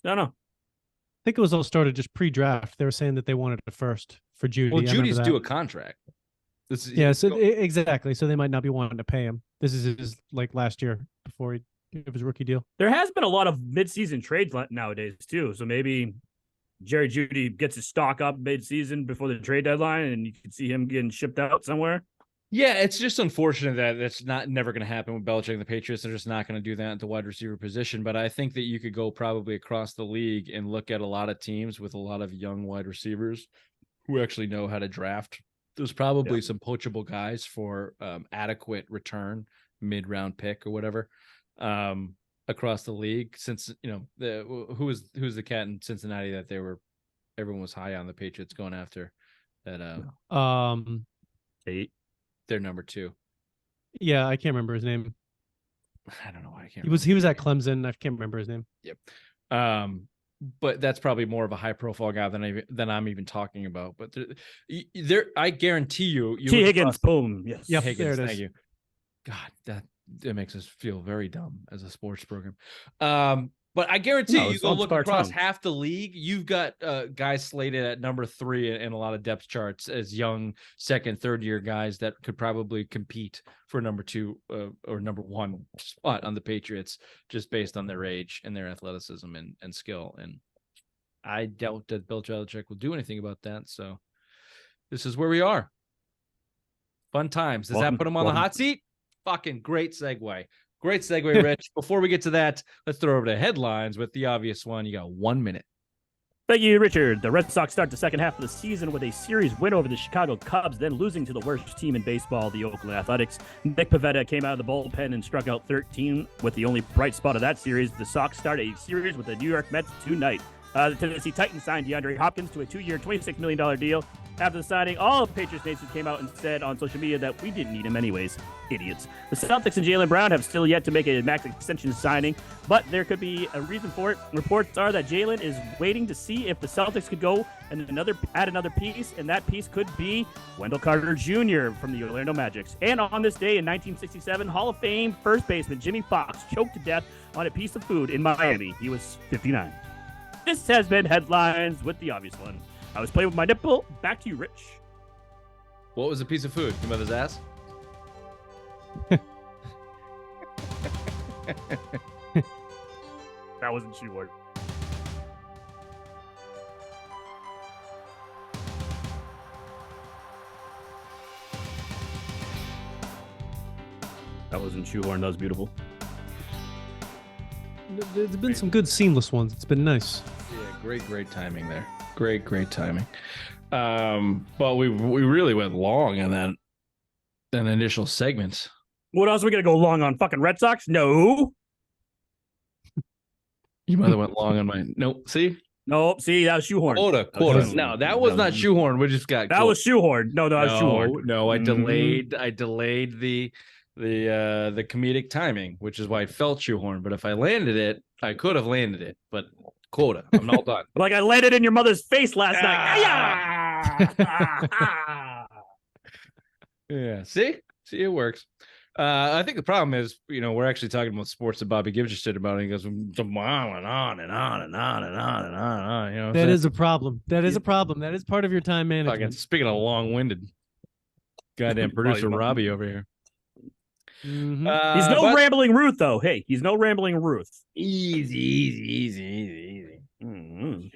I don't know. I think it was all started just pre-draft. They were saying that they wanted it first for Jeudy. Well, Judy's due a contract. Exactly. So they might not be wanting to pay him. This is his like last year before he gave his rookie deal. There has been a lot of mid-season trades nowadays too. So maybe Jerry Jeudy gets his stock up mid-season before the trade deadline, and you can see him getting shipped out somewhere. Yeah, it's just unfortunate that that's never going to happen with Belichick and the Patriots. They're just not going to do that at the wide receiver position. But I think that you could go probably across the league and look at a lot of teams with a lot of young wide receivers who actually know how to draft. There's probably some poachable guys for adequate return, mid-round pick or whatever, across the league. Since who's the cat in Cincinnati that everyone was high on the Patriots going after that. Tate. They're number 2. Yeah, I can't remember his name. I don't know why I can't. He was at Clemson. I can't remember his name. Yep. But that's probably more of a high profile guy than I'm even talking about. But there I guarantee you T. Higgins, boom. Yes. Yep, Higgins, there it is. thank you. God, that makes us feel very dumb as a sports program. But I guarantee you go look across half the league. You've got guys slated at number 3 in a lot of depth charts as young second, third year guys that could probably compete for number 2 or number 1 spot on the Patriots just based on their age and their athleticism and skill. And I doubt that Bill Belichick will do anything about that. So this is where we are. Fun times. Does that put him on the hot seat? fucking great segue. Great segue, Rich. Before we get to that, let's throw over to headlines with the obvious one. You got 1 minute. Thank you, Richard. The Red Sox start the second half of the season with a series win over the Chicago Cubs, then losing to the worst team in baseball, the Oakland Athletics. Nick Pivetta came out of the bullpen and struck out 13 with the only bright spot of that series. The Sox start a series with the New York Mets tonight. The Tennessee Titans signed DeAndre Hopkins to a 2-year, $26 million deal. After the signing, all of Patriots Nation came out and said on social media that we didn't need him anyways. Idiots. The Celtics and Jaylen Brown have still yet to make a max extension signing, but there could be a reason for it. Reports are that Jaylen is waiting to see if the Celtics could go and add another piece, and that piece could be Wendell Carter Jr. from the Orlando Magic. And on this day in 1967, Hall of Fame first baseman Jimmy Fox choked to death on a piece of food in Miami. He was 59. This has been Headlines with the obvious one. I was playing with my nipple. Back to you, Rich. What was a piece of food? Your mother's ass? That wasn't shoehorn. That wasn't shoehorn. That was beautiful. There's been some good seamless ones. It's been nice. Yeah, great timing there. Great timing. But we really went long on that initial segment. What else are we gonna go long on? Fucking Red Sox? No. Your mother went long on my nope. See? Nope. See, that was shoehorn. Quota. No, that was not shoehorn. We just got that was shoehorn. No, that was shoehorn. No, I delayed the comedic timing, which is why it felt shoehorn. But if I landed it, I could have landed it. But quota. I'm all done. Like I landed in your mother's face last night. Yeah. See, it works. I think the problem is, we're actually talking about sports that Bobby gives a shit about, and he goes on and on and on and on and on and on. That is a problem. That is a problem. That is part of your time management. Speaking of long-winded, goddamn producer Robbie over here. Mm-hmm. He's no rambling Ruth, though. Hey, he's no rambling Ruth. Easy. Mm-hmm.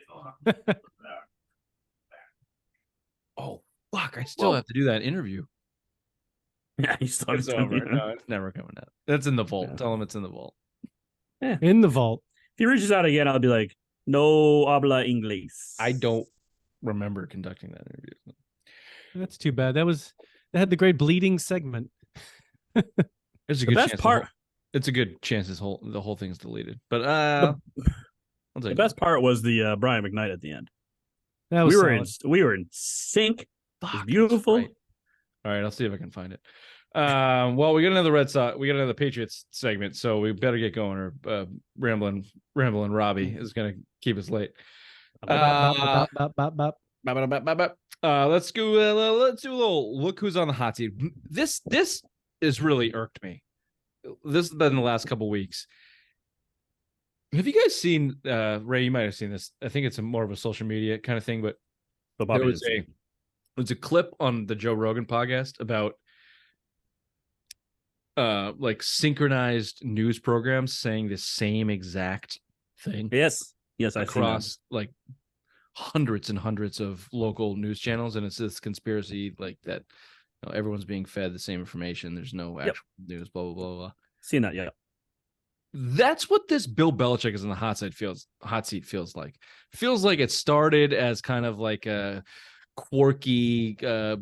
Oh, fuck. I still have to do that interview. Yeah, it's over. No, it's never coming out. That's in the vault. Yeah. Tell him it's in the vault. Yeah. In the vault. If he reaches out again, I'll be like, no habla inglés. I don't remember conducting that interview. That's too bad. That had the great bleeding segment. It's a good best part. It's a good chance the whole thing's deleted. But the best part was the Brian McKnight at the end. That was we were in sync. Fuck, it was beautiful. Right. All right, I'll see if I can find it. Well, we got another Red Sox. We got another Patriots segment, so we better get going. Or rambling Robbie is going to keep us late. Let's go. Let's do a little look who's on the hot seat. This has really irked me. This has been the last couple weeks. Have you guys seen Ray? You might have seen this. I think it's more of a social media kind of thing, but there was a clip on the Joe Rogan podcast about like synchronized news programs saying the same exact thing. Yes, across like hundreds and hundreds of local news channels, and it's this conspiracy like that. Everyone's being fed the same information. There's no actual news. Blah blah blah blah. Seen that? Yeah. That's what this Bill Belichick is in the hot seat feels like. Feels like it started as kind of like a quirky,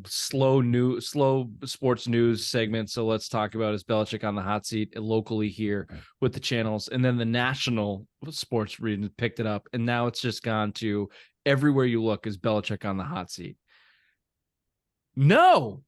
slow sports news segment. So let's talk about is Belichick on the hot seat locally here with the channels, and then the national sports region picked it up, and now it's just gone to everywhere you look is Belichick on the hot seat. No,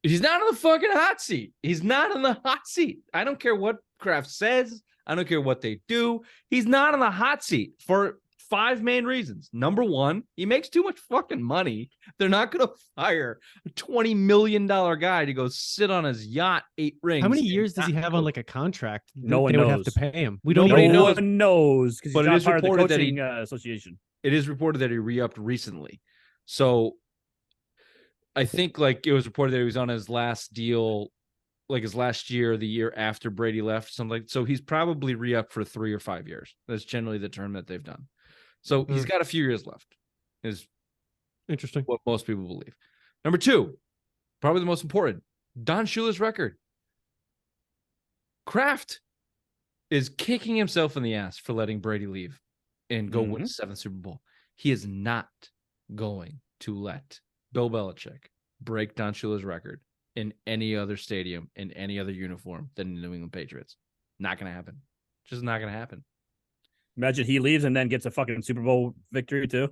he's not on the fucking hot seat. He's not on the hot seat. I don't care what Kraft says. I don't care what they do. He's not on the hot seat for 5 main reasons. Number one, he makes too much fucking money. They're not going to fire a $20 million guy to go sit on his yacht 8 rings. How many years does he have on like a contract? No one knows. Would have to pay him. No one knows because he's not part of the coaching association. It is reported that he re-upped recently. So I think like it was reported that he was on his last deal, like his last year, the year after Brady left, something like. So he's probably re-upped for 3 or 5 years. That's generally the term that they've done. So he's got a few years left. Is interesting. What most people believe. Number 2, probably the most important, Don Shula's record. Kraft is kicking himself in the ass for letting Brady leave and go win the 7th Super Bowl. He is not going to let Bill Belichick break Don Shula's record in any other stadium, in any other uniform than the New England Patriots. Not going to happen. Just not going to happen. Imagine he leaves and then gets a fucking Super Bowl victory too.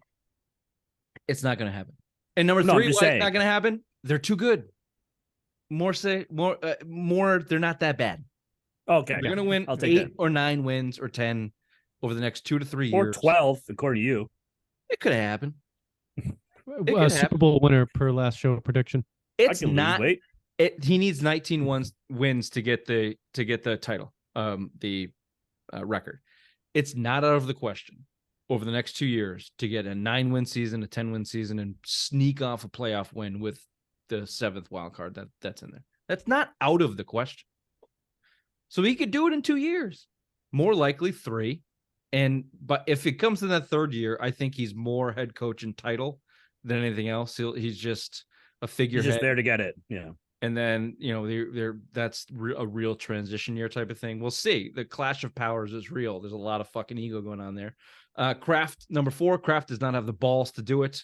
It's not going to happen. And number 3, why it's not going to happen? They're too good. More, they're not that bad. Okay. They're going to win 8 or 9 wins or 10 over the next 2 to 3 years. Or 12, according to you. It could have happened. Super Bowl winner per last show prediction. It's not. He needs 19 wins to get the title, the record. It's not out of the question over the next 2 years to get a 9-win season, a 10-win season, and sneak off a playoff win with the 7th wild card that's in there. That's not out of the question. So he could do it in 2 years, more likely 3. But if it comes to that 3rd year, I think he's more head coach in title than anything else. He's just a figurehead. He's just there to get it. Yeah. And then, that's a real transition year type of thing. We'll see. The clash of powers is real. There's a lot of fucking ego going on there. Kraft, number 4, Kraft does not have the balls to do it.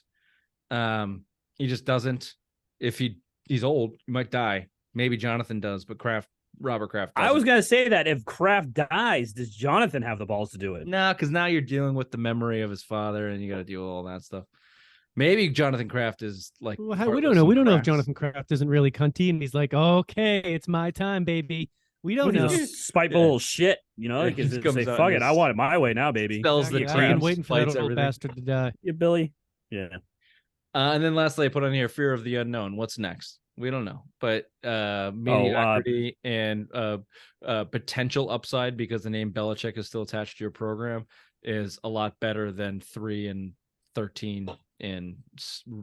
He just doesn't. If he's old, he might die. Maybe Jonathan does, but Robert Kraft doesn't. I was going to say that if Kraft dies, does Jonathan have the balls to do it? No, because now you're dealing with the memory of his father and you got to deal with all that stuff. Maybe Jonathan Kraft is like. Well, we don't know. We don't know if Jonathan Kraft isn't really cunty and he's like, okay, it's my time, baby. We don't know. Spiteful little shit, like he say, fuck it, I want it my way now, baby. Spells the I've been waiting for that old bastard to die. Yeah, Billy. Yeah. And then lastly, I put on here fear of the unknown. What's next? We don't know, but mediocrity and potential upside because the name Belichick is still attached to your program is a lot better than 3-13 and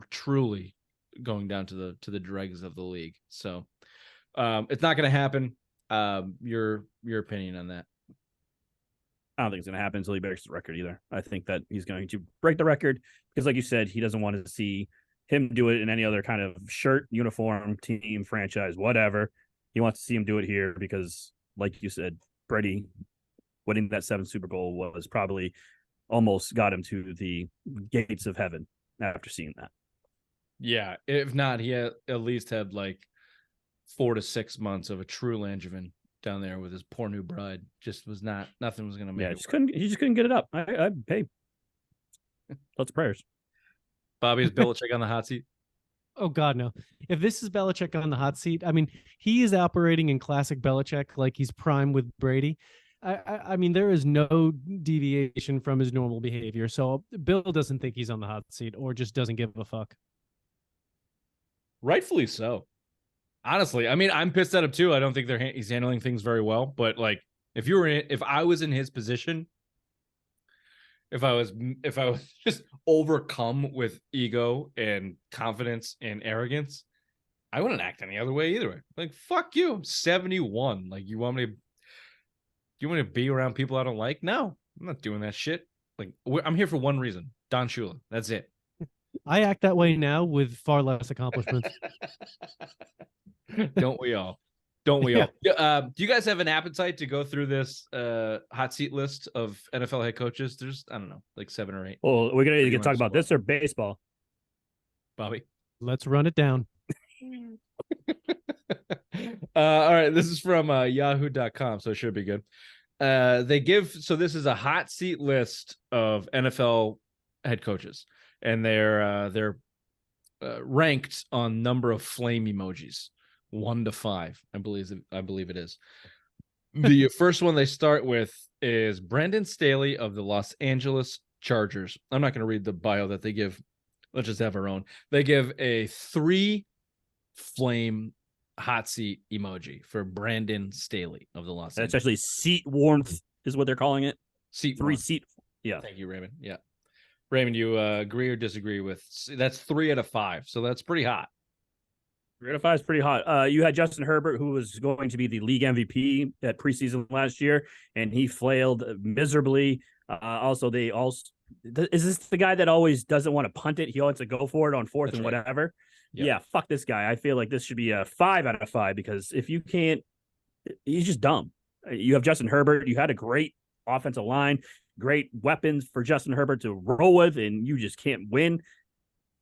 truly going down to the dregs of the league. So it's not going to happen. Your opinion on that? I don't think it's going to happen until he breaks the record either. I think that he's going to break the record because, like you said, he doesn't want to see him do it in any other kind of shirt, uniform, team, franchise, whatever. He wants to see him do it here because, like you said, Brady winning that 7th Super Bowl was probably almost got him to the gates of heaven after seeing that. Yeah, if not, he at least had like 4 to 6 months of a true Langevin down there with his poor new bride. Just was nothing was going to make it. He just couldn't get it up. Hey, lots of prayers. Bobby, is Belichick on the hot seat? Oh, God, no. If this is Belichick on the hot seat, I mean, he is operating in classic Belichick like he's prime with Brady. I mean, there is no deviation from his normal behavior. So Bill doesn't think he's on the hot seat or just doesn't give a fuck. Rightfully so. Honestly, I mean, I'm pissed at him too. I don't think he's handling things very well. But like, if I was in his position, if I was just overcome with ego and confidence and arrogance, I wouldn't act any other way either. Like, fuck you. I'm 71. Like, you want me to be around people I don't like? No, I'm not doing that shit. Like, I'm here for one reason. Don Shula. That's it. I act that way now with far less accomplishments. Don't we all? Don't we all? Do you guys have an appetite to go through this hot seat list of NFL head coaches? There's, I don't know, like 7 or 8. Well, we're going to talk about this or baseball. Bobby? Let's run it down. All right. This is from yahoo.com, so it should be good. This is a hot seat list of NFL head coaches, and they're ranked on number of flame emojis, 1 to 5. I believe it is. The first one they start with is Brandon Staley of the Los Angeles Chargers. I'm not going to read the bio that they give. Let's just have our own. They give a 3 flame hot seat emoji for Brandon Staley of the Los Angeles. That's actually seat warmth is what they're calling it. Seat 3 warmth. seat. Yeah. Thank you, Raymond. Yeah. Raymond, you agree or disagree with that's 3 out of 5. So that's pretty hot. 3 out of 5 is pretty hot. You had Justin Herbert, who was going to be the league MVP at preseason last year, and he flailed miserably. Is this the guy that always doesn't want to punt it? He wants to go for it on 4th and whatever. Yep. Yeah, fuck this guy. I feel like this should be a 5 out of 5 because if you can't, he's just dumb. You have Justin Herbert. You had a great offensive line, great weapons for Justin Herbert to roll with, and you just can't win.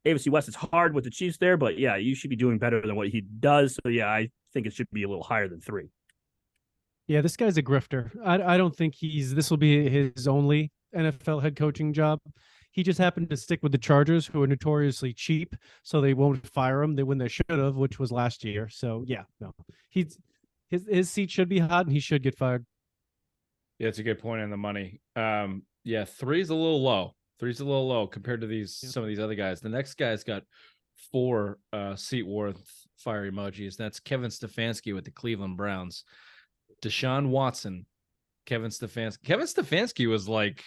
AFC West is hard with the Chiefs there, but yeah, you should be doing better than what he does. So yeah, I think it should be a little higher than 3. Yeah, this guy's a grifter. I don't think this will be his only NFL head coaching job. He just happened to stick with the Chargers, who are notoriously cheap, so they won't fire him. They when they should have, which was last year. So yeah, no, his seat should be hot, and he should get fired. Yeah, it's a good point on the money. Yeah, 3 is a little low. 3's a little low compared to some of these other guys. The next guy's got 4 seat worth fire emojis. That's Kevin Stefanski with the Cleveland Browns. Deshaun Watson, Kevin Stefanski. Kevin Stefanski was like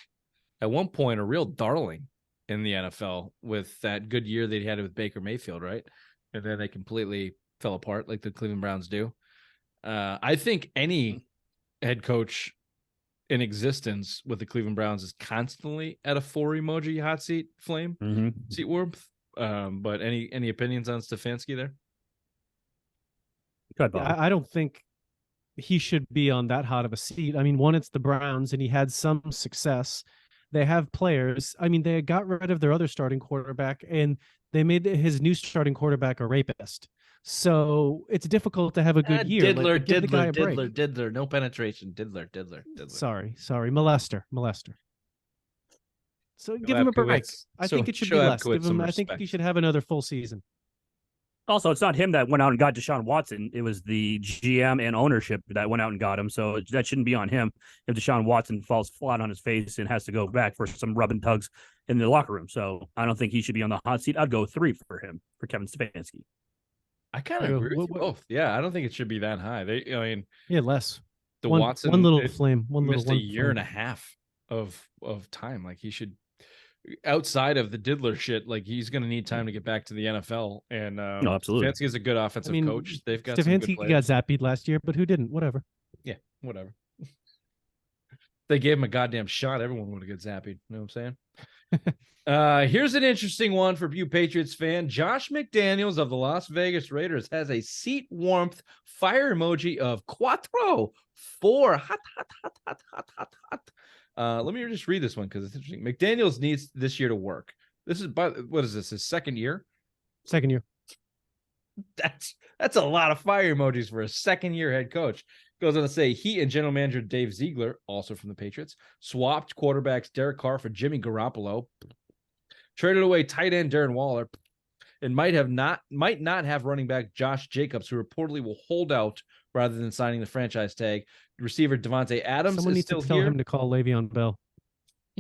at one point a real darling in the NFL with that good year they had with Baker Mayfield, right? And then they completely fell apart like the Cleveland Browns do. I think any head coach in existence with the Cleveland Browns is constantly at a 4 emoji hot seat flame, seat warmth. But any opinions on Stefanski there? Go ahead, Bob. I don't think he should be on that hot of a seat. I mean, one, it's the Browns, and he had some success. They have players. I mean, they got rid of their other starting quarterback, and they made his new starting quarterback a rapist. So it's difficult to have a good year. Diddler, no penetration. Diddler. Sorry, molester. So give him a break. I think it should be less. I think he should have another full season. Also, it's not him that went out and got Deshaun Watson. It was the GM and ownership that went out and got him. So that shouldn't be on him if Deshaun Watson falls flat on his face and has to go back for some rub and tugs in the locker room. So I don't think he should be on the hot seat. I'd go 3 for him, for Kevin Stefanski. I kind of agree with you both. Yeah, I don't think it should be that high. Less. The Watson one little flame. Missed a year and a half of time. Like he should, outside of the diddler shit, like he's going to need time to get back to the NFL. And no, absolutely, Stefanski is a good offensive coach. They've got Stefanski got zapped last year, but who didn't? Whatever. Yeah, whatever. They gave him a goddamn shot. Everyone would have got zapped. You know what I'm saying? Here's an interesting one for you Patriots fan. Josh McDaniels of the Las Vegas Raiders has a seat warmth fire emoji of 4. Hot. Let me just read this one because it's interesting. McDaniels needs this year to work. This is what is this? His second year? Second year. That's a lot of fire emojis for a second-year head coach. Goes on to say he and general manager Dave Ziegler, also from the Patriots, swapped quarterbacks Derek Carr for Jimmy Garoppolo, traded away tight end Darren Waller, and might not have running back Josh Jacobs, who reportedly will hold out rather than signing the franchise tag. Receiver Devontae Adams Someone is needs still to tell here. him to call Le'Veon Bell.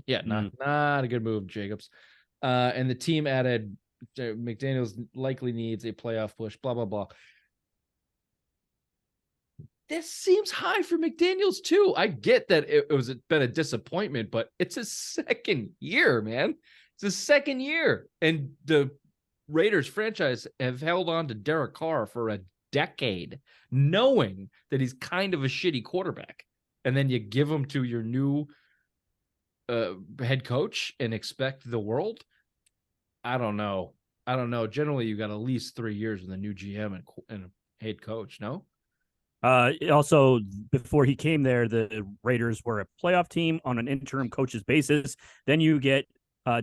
Yeah, not a good move, Jacobs. And the team added McDaniels likely needs a playoff push, blah, blah, blah. This seems high for McDaniels, too. I get that it was been a disappointment, but it's his second year, man. It's his second year. And the Raiders franchise have held on to Derek Carr for a decade, knowing that he's kind of a shitty quarterback. And then you give him to your new head coach and expect the world. I don't know. Generally, you got at least 3 years with a new GM and a head coach, no? Also, before he came there, the Raiders were a playoff team on an interim coach's basis. Then you get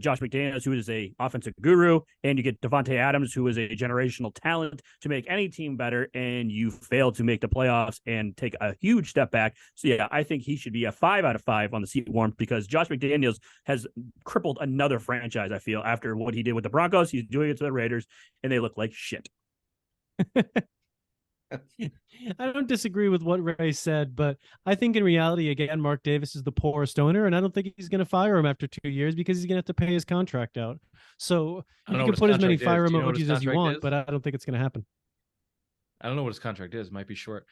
Josh McDaniels, who is a offensive guru, and you get Devontae Adams, who is a generational talent to make any team better, and you fail to make the playoffs and take a huge step back. So yeah, I think he should be a 5 out of 5 on the seat warmth because Josh McDaniels has crippled another franchise, I feel, after what he did with the Broncos. He's doing it to the Raiders, and they look like shit. I don't disagree with what Ray said, but I think in reality, again, Mark Davis is the poorest owner, and I don't think he's going to fire him after 2 years because he's going to have to pay his contract out. So you can put as many fire emojis as you want, but I don't think it's going to happen. I don't know what his contract is. It might be short.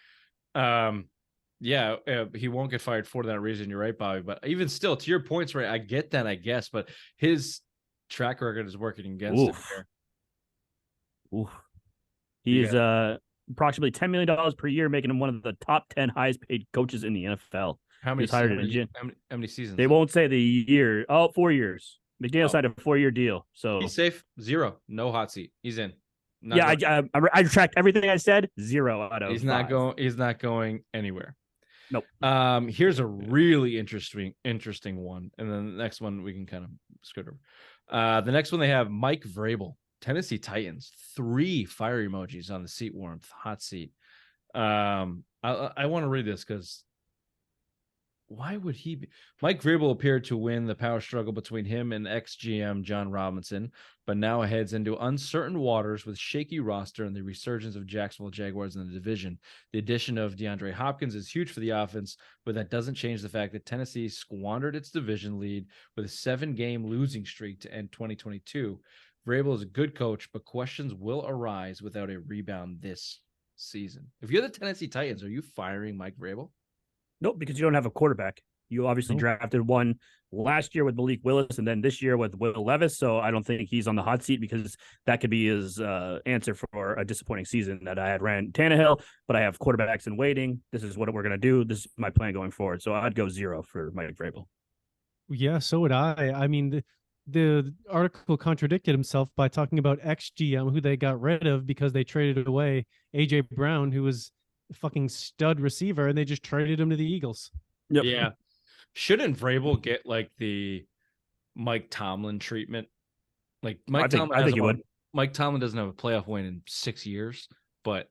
Yeah, he won't get fired for that reason. You're right, Bobby. But even still, to your points, Ray, I get that, I guess, but his track record is working against him here. He is approximately $10 million per year, making him one of the top 10 highest paid coaches in the NFL. How many seasons? They won't say the year. 4 years. McDaniel signed a 4-year deal. So he's safe. 0. No hot seat. He's in. I retract everything I said. 0 out of He's 5. He's not going anywhere. Nope. Here's a really interesting one, and then the next one we can kind of skirt over. The next one they have Mike Vrabel, Tennessee Titans. 3 fire emojis on the seat warmth, hot seat. I want to read this because why would he be? Mike Vrabel appeared to win the power struggle between him and ex-GM John Robinson, but now heads into uncertain waters with shaky roster and the resurgence of Jacksonville Jaguars in the division. The addition of DeAndre Hopkins is huge for the offense, but that doesn't change the fact that Tennessee squandered its division lead with a 7-game losing streak to end 2022. Vrabel is a good coach, but questions will arise without a rebound this season. If you're the Tennessee Titans, are you firing Mike Vrabel? Nope, because you don't have a quarterback. You obviously drafted one last year with Malik Willis and then this year with Will Levis. So I don't think he's on the hot seat because that could be his answer for a disappointing season that I had ran Tannehill, but I have quarterbacks in waiting. This is what we're going to do. This is my plan going forward. So I'd go 0 for Mike Vrabel. Yeah, so would I. I mean, the article contradicted himself by talking about ex-GM who they got rid of because they traded away A.J. Brown, who was fucking stud receiver, and they just traded him to the Eagles. Yep. Yeah. Shouldn't Vrabel get like the Mike Tomlin treatment? Like Mike Tomlin, I think he would. Mike Tomlin doesn't have a playoff win in 6 years, but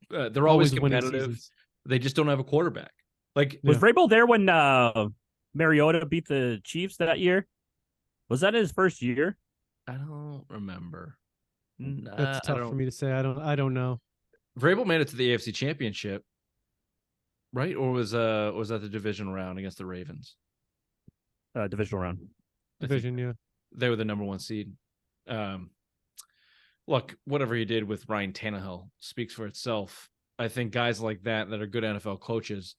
they're always competitive. They just don't have a quarterback. Like was Vrabel there when Mariota beat the Chiefs that year? Was that his first year? I don't remember. That's tough for me to say. I don't know. Vrabel made it to the AFC Championship, right? Or was that the divisional round against the Ravens? Divisional round. Division, yeah. They were the number 1 seed. Look, whatever he did with Ryan Tannehill speaks for itself. I think guys like that are good NFL coaches.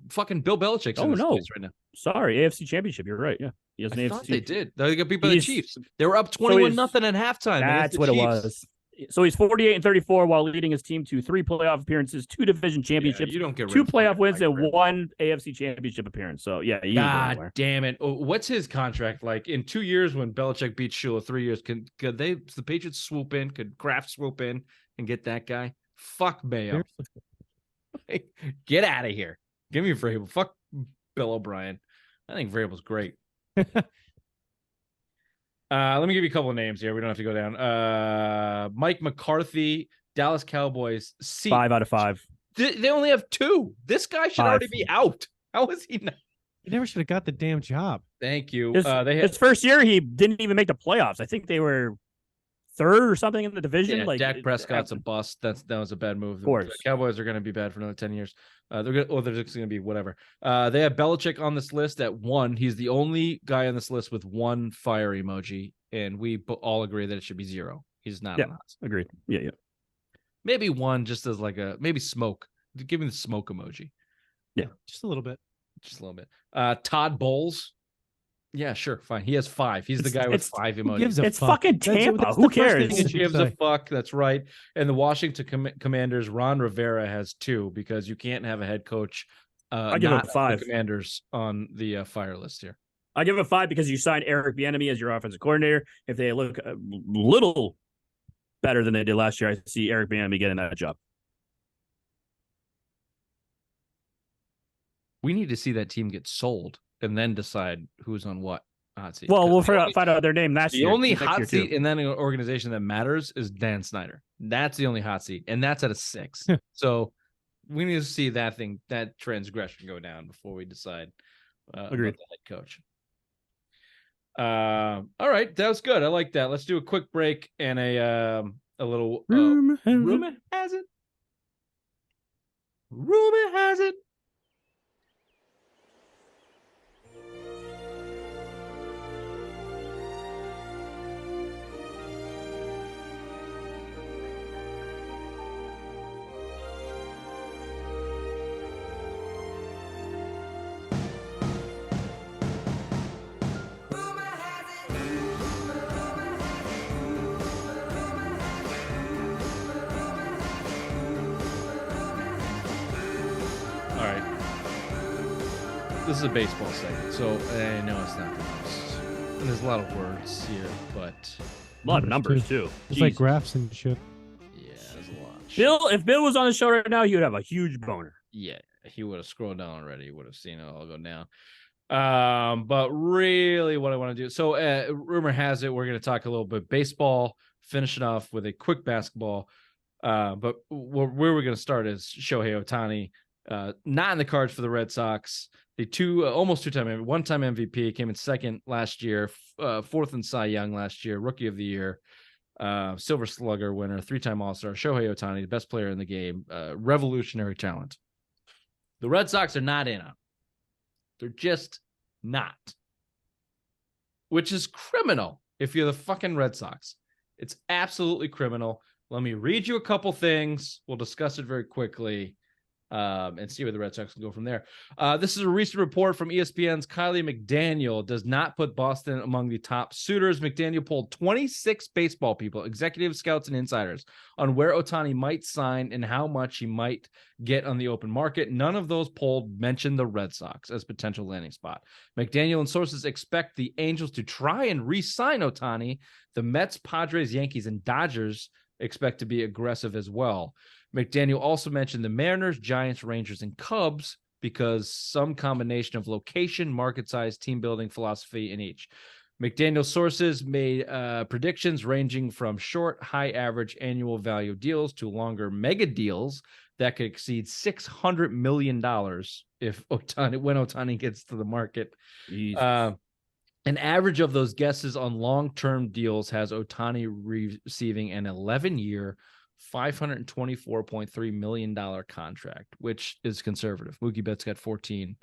Fucking Bill Belichick's in this place right now. Sorry, AFC Championship. You're right. Yeah, he has an AFC. They did. They got beat by the Chiefs. They were up 21-0 at halftime. That's what it was. So he's 48-34 while leading his team to 3 playoff appearances, 2 division championships, you don't get 2 playoff wins, and 1 AFC Championship appearance. So yeah, God damn it! What's his contract like? In 2 years, when Belichick beats Shula, 3 years, could the Patriots swoop in? Could Kraft swoop in and get that guy? Fuck Mayo. Get out of here. Give me Vrabel. Fuck Bill O'Brien. I think Vrabel's great. Let me give you a couple of names here. We don't have to go down. Mike McCarthy, Dallas Cowboys. 5 out of 5. They only have 2. This guy should already be out. How is he not? He never should have got the damn job. Thank you. His first year, he didn't even make the playoffs. I think they were 3rd or something in the division. Yeah, Dak Prescott's a bust. That was a bad move. Of course. The Cowboys are going to be bad for another 10 years. They're just going to be whatever. They have Belichick on this list at 1. He's the only guy on this list with 1 fire emoji, and we all agree that it should be 0. He's not on that. Agreed. Yeah. Maybe 1 just as like maybe smoke. Give me the smoke emoji. Yeah, just a little bit. Just a little bit. Todd Bowles. Yeah, sure, fine. He has 5. He's the guy with 5 emojis. It's fucking Tampa. Who cares? Who gives a fuck? That's right. And the Washington Commanders, Ron Rivera has 2 because you can't have a head coach. I give him 5. The Commanders on the fire list here. I give him 5 because you signed Eric Bieniemy as your offensive coordinator. If they look a little better than they did last year, I see Eric Bieniemy getting that job. We need to see that team get sold and then decide who's on what hot seat. Well, we'll find out their name next year. The only hot seat in that organization that matters is Dan Snyder. That's the only hot seat, and that's at a 6. So we need to see that transgression go down before we decide about the head coach. All right, that was good. I like that. Let's do a quick break and a little rumor has it. Rumor has it. This is a baseball segment, so I know it's not the most. And there's a lot of words here, but a lot of numbers too. It's like graphs and shit. Yeah, there's a lot. If Bill was on the show right now, he would have a huge boner. Yeah, he would have scrolled down already. He would have seen it all go down. But really what I want to do. So rumor has it, we're going to talk a little bit baseball, finish it off with a quick basketball. But where we're going to start is Shohei Ohtani, not in the cards for the Red Sox. The one-time MVP, came in second last year, fourth in Cy Young last year, Rookie of the Year, Silver Slugger winner, 3-time All-Star, Shohei Ohtani, the best player in the game, revolutionary talent. The Red Sox are not in on. They're just not. Which is criminal if you're the fucking Red Sox. It's absolutely criminal. Let me read you a couple things. We'll discuss it very quickly and see where the Red Sox can go from there. This is a recent report from ESPN's Kylie McDaniel. Does not put Boston among the top suitors. McDaniel polled 26 baseball people, executives, scouts, and insiders on where Ohtani might sign and how much he might get on the open market. None of those polled mentioned the Red Sox as potential landing spot. McDaniel and sources expect the Angels to try and re-sign Ohtani. The Mets, Padres, Yankees, and Dodgers expect to be aggressive as well. McDaniel also mentioned the Mariners, Giants, Rangers, and Cubs because some combination of location, market size, team building philosophy in each. McDaniel's sources made predictions ranging from short, high average annual value deals to longer mega deals that could exceed $600 million when Ohtani gets to the market. An average of those guesses on long-term deals has Ohtani receiving an 11-year, $524.3 million contract, which is conservative. Mookie Betts got 14.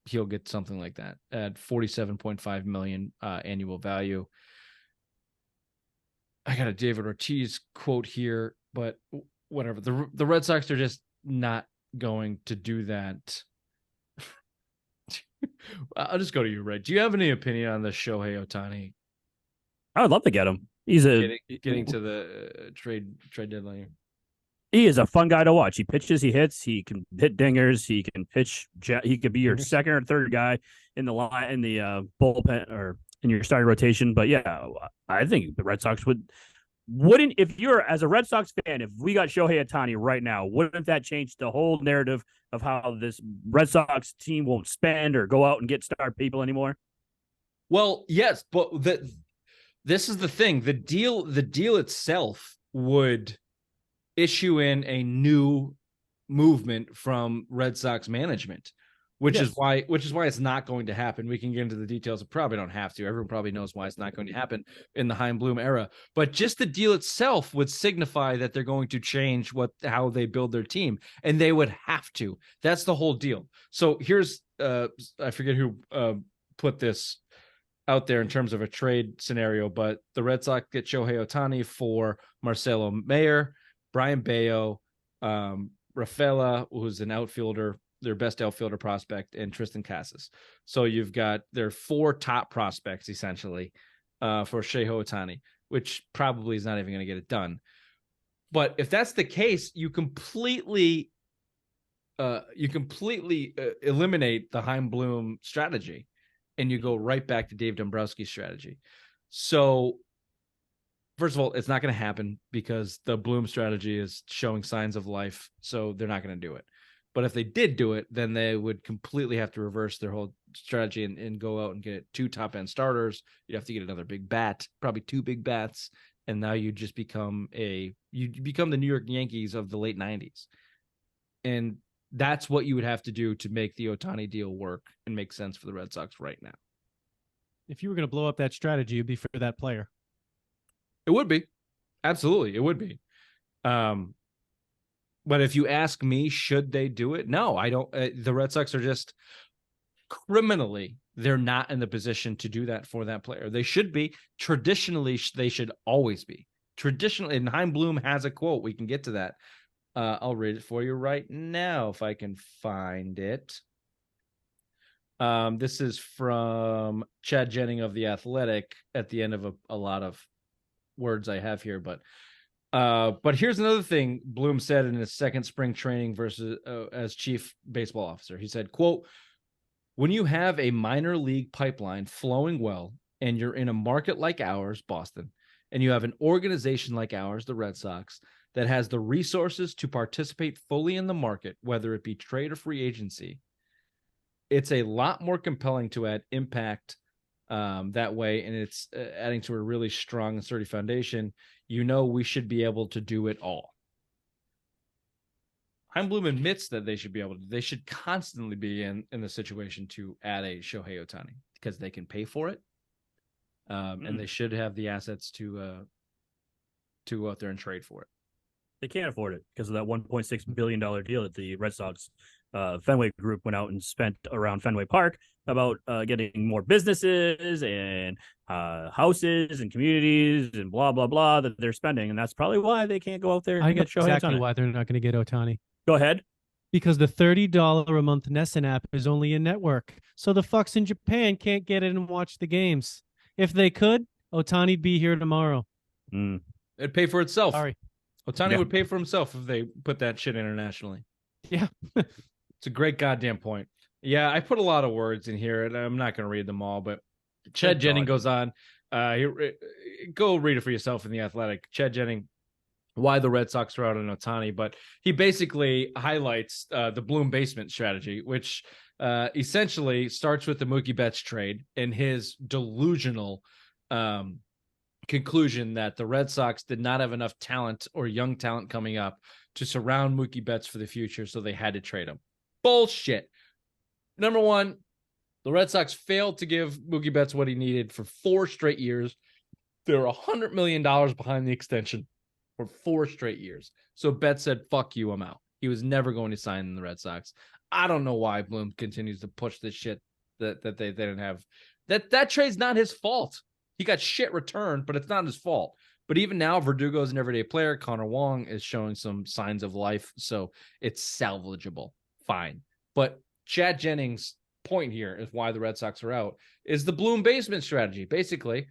He'll get something like that at $47.5 million annual value. I got a David Ortiz quote here, but whatever. The Red Sox are just not going to do that. I'll just go to you, Red. Do you have any opinion on the Shohei Ohtani? I would love to get him. He's getting to the trade deadline. He is a fun guy to watch. He pitches, he hits, he can hit dingers, he can pitch. He could be your second or third guy in the line, in the bullpen, or in your starting rotation. But yeah, I think the Red Sox wouldn't, if you're, as a Red Sox fan, if we got Shohei Ohtani right now, wouldn't that change the whole narrative of how this Red Sox team won't spend or go out and get star people anymore? Well, yes, but this is the thing. The deal itself would issue in a new movement from Red Sox management, which is why it's not going to happen. We can get into the details. It probably don't have to. Everyone probably knows why it's not going to happen in the Chaim Bloom era. But just the deal itself would signify that they're going to change how they build their team, and they would have to. That's the whole deal. So here's I forget who put this out there in terms of a trade scenario, but the Red Sox get Shohei Ohtani for Marcelo Mayer, Brian Bayo, Rafaela, who's an outfielder, their best outfielder prospect, and Tristan Casas. So you've got their 4 top prospects essentially for Shohei Ohtani, which probably is not even going to get it done. But if that's the case, you completely eliminate the Chaim Bloom strategy, and you go right back to Dave Dombrowski's strategy. So first of all, it's not going to happen because the Bloom strategy is showing signs of life. So they're not going to do it. But if they did do it, then they would completely have to reverse their whole strategy and go out and get 2 top-end starters. You'd have to get another big bat, probably 2 big bats. And now you just become the New York Yankees of the late 90s. And that's what you would have to do to make the Ohtani deal work and make sense for the Red Sox right now. If you were going to blow up that strategy, it'd be for that player. It would be. Absolutely. It would be. But if you ask me, should they do it? No, I don't. The Red Sox are just criminally, they're not in the position to do that for that player. They should be. Traditionally, they should always be. Traditionally, and Chaim Bloom has a quote. We can get to that. I'll read it for you right now if I can find it. This is from Chad Jennings of The Athletic at the end of a lot of words I have here. But here's another thing Bloom said in his second spring training versus as chief baseball officer. He said, quote, "When you have a minor league pipeline flowing well and you're in a market like ours, Boston, and you have an organization like ours, the Red Sox, that has the resources to participate fully in the market, whether it be trade or free agency, it's a lot more compelling to add impact that way. And it's adding to a really strong and sturdy foundation. We should be able to do it all. Heimblum admits that they should be able to. They should constantly be in the situation to add a Shohei Ohtani because they can pay for it, and they should have the assets to go out there and trade for it. They can't afford it because of that $1.6 billion deal that the Red Sox Fenway Group went out and spent around Fenway Park about getting more businesses and houses and communities and blah, blah, blah that they're spending. And that's probably why they can't go out there and get Shohei exactly Ohtani. Why they're not going to get Ohtani. Go ahead. Because the $30 a month Nessun app is only a network. So the fucks in Japan can't get in and watch the games. If they could, Ohtani'd be here tomorrow. It'd pay for itself. Sorry. Ohtani would pay for himself if they put that shit internationally. Yeah. It's a great goddamn point. Yeah, I put a lot of words in here, and I'm not going to read them all, but Chad Jennings goes on. Go read it for yourself in The Athletic. Chad Jennings, why the Red Sox are out on Ohtani, but he basically highlights the Bloom basement strategy, which essentially starts with the Mookie Betts trade and his delusional conclusion that the Red Sox did not have enough talent or young talent coming up to surround Mookie Betts for the future, so they had to trade him. Bullshit. Number one, the Red Sox failed to give Mookie Betts what he needed for 4 straight years. They're $100 million behind the extension for 4 straight years. So Betts said, fuck you, I'm out. He was never going to sign in the Red Sox. I don't know why Bloom continues to push this shit that they didn't have. That trade's not his fault. He got shit returned, but it's not his fault. But even now, Verdugo's an everyday player. Connor Wong is showing some signs of life, so it's salvageable. Fine. But Chad Jennings' point here is why the Red Sox are out is the Bloom basement strategy. Basically,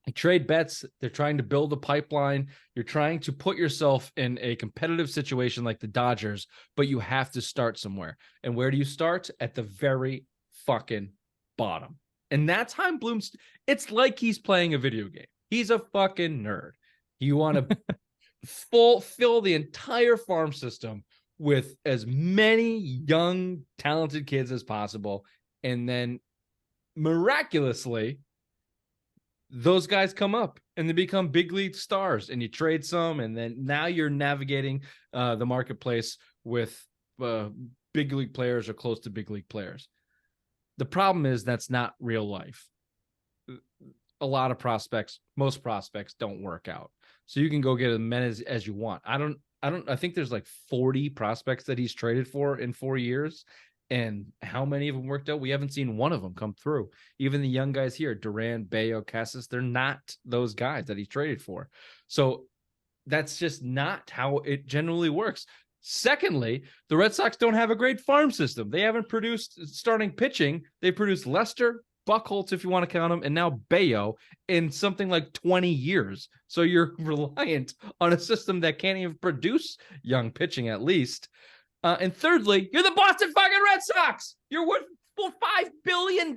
you trade Betts. They're trying to build a pipeline. You're trying to put yourself in a competitive situation like the Dodgers, but you have to start somewhere. And where do you start? At the very fucking bottom. And that's how Bloom's. It's like he's playing a video game. He's a fucking nerd. You want to fill the entire farm system with as many young, talented kids as possible. And then miraculously, those guys come up and they become big league stars, and you trade some. And then now you're navigating the marketplace with big league players or close to big league players. The problem is that's not real life. A lot of prospects, most prospects don't work out. So you can go get as many as you want. I think there's like 40 prospects that he's traded for in 4 years. And how many of them worked out? We haven't seen one of them come through. Even the young guys here, Duran, Bayo, Casas, they're not those guys that he traded for. So that's just not how it generally works. Secondly, the Red Sox don't have a great farm system. They haven't produced starting pitching. They produced Lester, Buchholz, if you want to count him, and now Bayo in something like 20 years. So you're reliant on a system that can't even produce young pitching, at least. And thirdly, you're the Boston fucking Red Sox. You're worth $5 billion.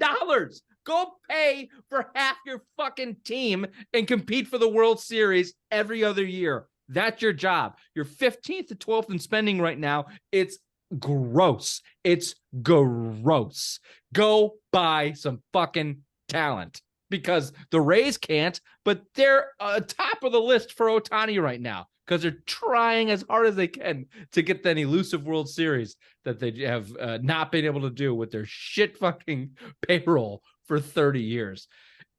Go pay for half your fucking team and compete for the World Series every other year. That's your job. You're 15th to 12th in spending right now. It's gross. It's gross. Go buy some fucking talent, because the Rays can't, but they're top of the list for Ohtani right now because they're trying as hard as they can to get that elusive World Series that they have not been able to do with their shit fucking payroll for 30 years.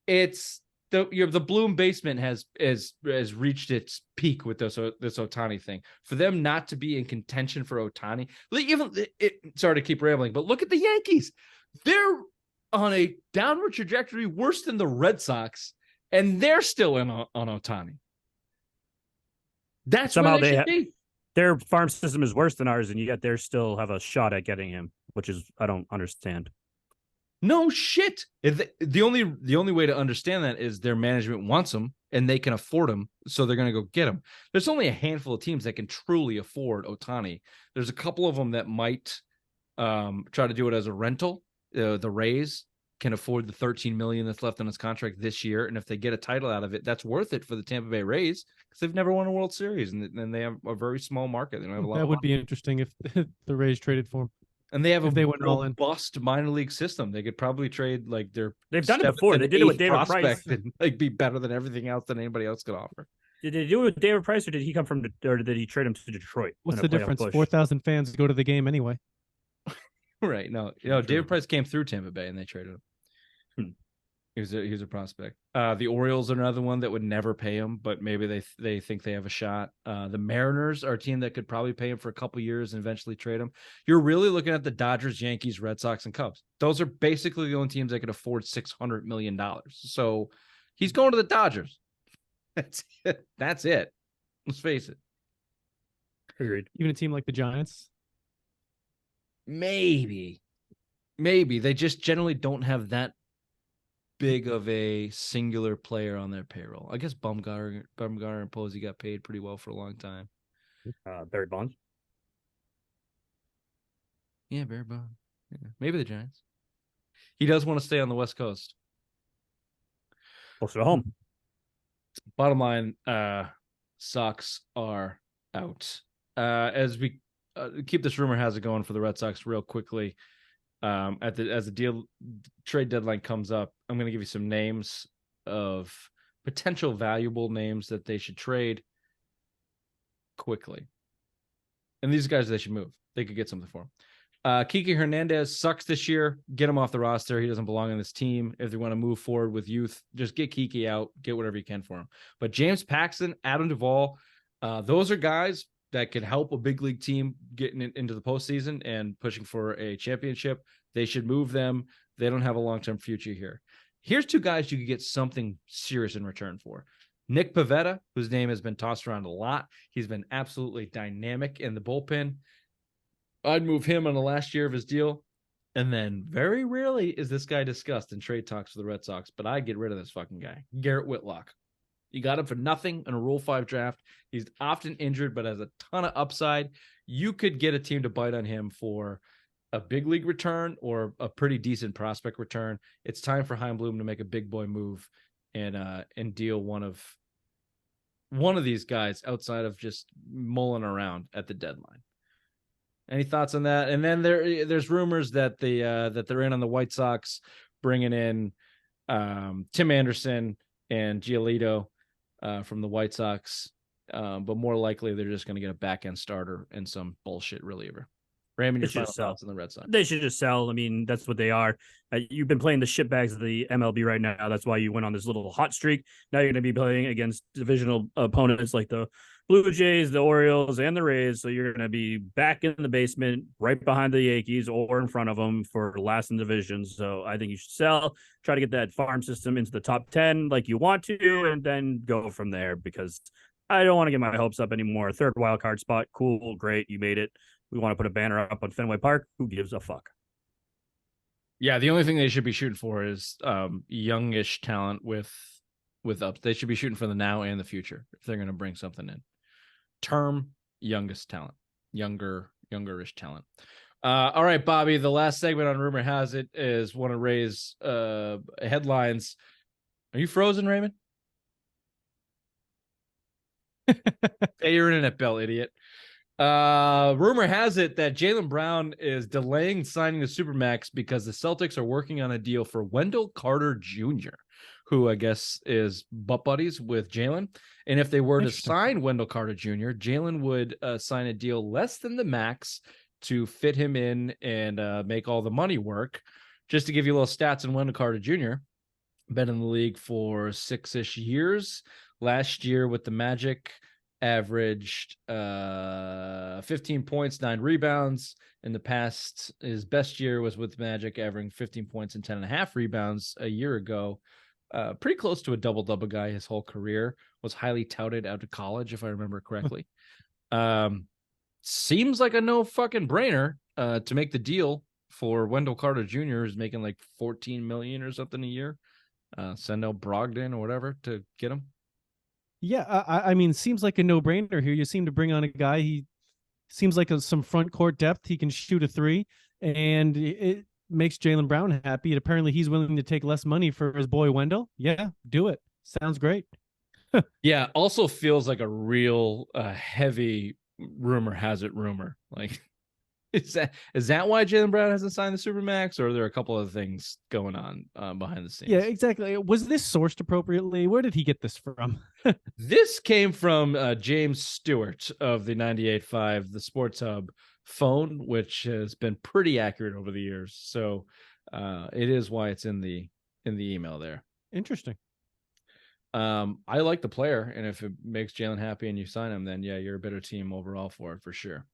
It's the Bloom basement has reached its peak with this Ohtani thing. For them not to be in contention for Ohtani, sorry to keep rambling, but look at the Yankees. They're on a downward trajectory worse than the Red Sox, and they're still in on Ohtani. That's somehow where they should be. Their farm system is worse than ours, and yet they still have a shot at getting him, which is I don't understand. No shit. The only way to understand that is their management wants him and they can afford him, so they're going to go get him. There's only a handful of teams that can truly afford Ohtani. There's a couple of them that might try to do it as a rental. The Rays can afford the $13 million that's left on his contract this year, and if they get a title out of it, that's worth it for the Tampa Bay Rays because they've never won a World Series, and they have a very small market. They don't have a lot. That would be interesting if the Rays traded for him. And they have if a they went all in. robust minor league system. They could probably trade like their They've done it before. They did it with David Price, and like be better than everything else that anybody else could offer. Did they do it with David Price, or did he come from, or did he trade him to Detroit? What's the difference? 4,000 fans go to the game anyway. Right. No, David Price came through Tampa Bay and they traded him. He was a prospect. The Orioles are another one that would never pay him, but maybe they think they have a shot. The Mariners are a team that could probably pay him for a couple years and eventually trade him. You're really looking at the Dodgers, Yankees, Red Sox, and Cubs. Those are basically the only teams that could afford $600 million. So he's going to the Dodgers. That's it. That's it. Let's face it. Agreed. Even a team like the Giants. Maybe they just generally don't have that big of a singular player on their payroll. I guess Bumgarner and Posey got paid pretty well for a long time. Barry Bonds. Yeah, Barry Bonds. Yeah. Maybe the Giants. He does want to stay on the West Coast. Closer to home. Bottom line, Sox are out. As we keep this rumor has it going for the Red Sox real quickly. As the trade deadline comes up, I'm going to give you some names of potential valuable names that they should trade quickly. And these guys, they should move. They could get something for him. Kiki Hernandez sucks this year. Get him off the roster. He doesn't belong on this team. If they want to move forward with youth, just get Kiki out. Get whatever you can for him. But James Paxton, Adam Duvall, those are guys that can help a big league team getting into the postseason and pushing for a championship. They should move them. They don't have a long-term future here. Here's two guys you could get something serious in return for. Nick Pivetta, whose name has been tossed around a lot. He's been absolutely dynamic in the bullpen. I'd move him on the last year of his deal. And then very rarely is this guy discussed in trade talks for the Red Sox, but I'd get rid of this fucking guy. Garrett Whitlock. You got him for nothing in a Rule 5 draft. He's often injured, but has a ton of upside. You could get a team to bite on him for a big league return or a pretty decent prospect return. It's time for Heimblum to make a big boy move and deal one of these guys outside of just mulling around at the deadline. Any thoughts on that? And then there's rumors that they're in on the White Sox, bringing in Tim Anderson and Giolito from the White Sox, but more likely they're just going to get a back end starter and some bullshit reliever. Raymond, your final thoughts on the Red Sox? They should just sell. I mean, that's what they are. You've been playing the shitbags of the MLB right now. That's why you went on this little hot streak. Now you're going to be playing against divisional opponents like the Blue Jays, the Orioles, and the Rays. So you're going to be back in the basement, right behind the Yankees or in front of them for last in division. So I think you should sell, try to get that farm system into the top 10 like you want to, and then go from there, because I don't want to get my hopes up anymore. Third wild card spot. Cool. Great. You made it. We want to put a banner up on Fenway Park. Who gives a fuck? Yeah, the only thing they should be shooting for is youngish talent with ups. They should be shooting for the now and the future if they're going to bring something in. Term, youngest talent, youngerish talent. All right, Bobby, the last segment on Rumor Has It is one of Ray's headlines. Are you frozen, Raymond? Pay your internet bill, idiot. Rumor has it that Jaylen Brown is delaying signing the Supermax because the Celtics are working on a deal for Wendell Carter Jr., who I guess is butt buddies with Jaylen. And if they were to sign Wendell Carter Jr., Jaylen would sign a deal less than the max to fit him in and make all the money work. Just to give you a little stats on Wendell Carter Jr., been in the league for 6-ish years. Last year with the Magic, averaged 15 points, 9 rebounds. In the past, his best year was with Magic, averaging 15 points and 10.5 rebounds a year ago. Pretty close to a double-double guy his whole career. Was highly touted out of college, if I remember correctly. Seems like a no fucking brainer to make the deal for Wendell Carter Jr., who's making like $14 million or something a year. Send out Brogdon or whatever to get him. Yeah, I mean, seems like a no-brainer here. You seem to bring on a guy. He seems like some front court depth. He can shoot a three, and makes Jaylen Brown happy, and apparently he's willing to take less money for his boy Wendell, yeah, do it. Sounds great. Yeah, also feels like a real heavy rumor has it rumor. Like, is that why Jaylen Brown hasn't signed the Supermax, or are there a couple of things going on behind the scenes? Yeah, exactly. Was this sourced appropriately? Where did he get this from? This came from James Stewart of the 98.5, the Sports Hub phone, which has been pretty accurate over the years. So it is why it's in the email there. Interesting. I like the player, and if it makes Jaylen happy and you sign him, then yeah, you're a better team overall for it, for sure.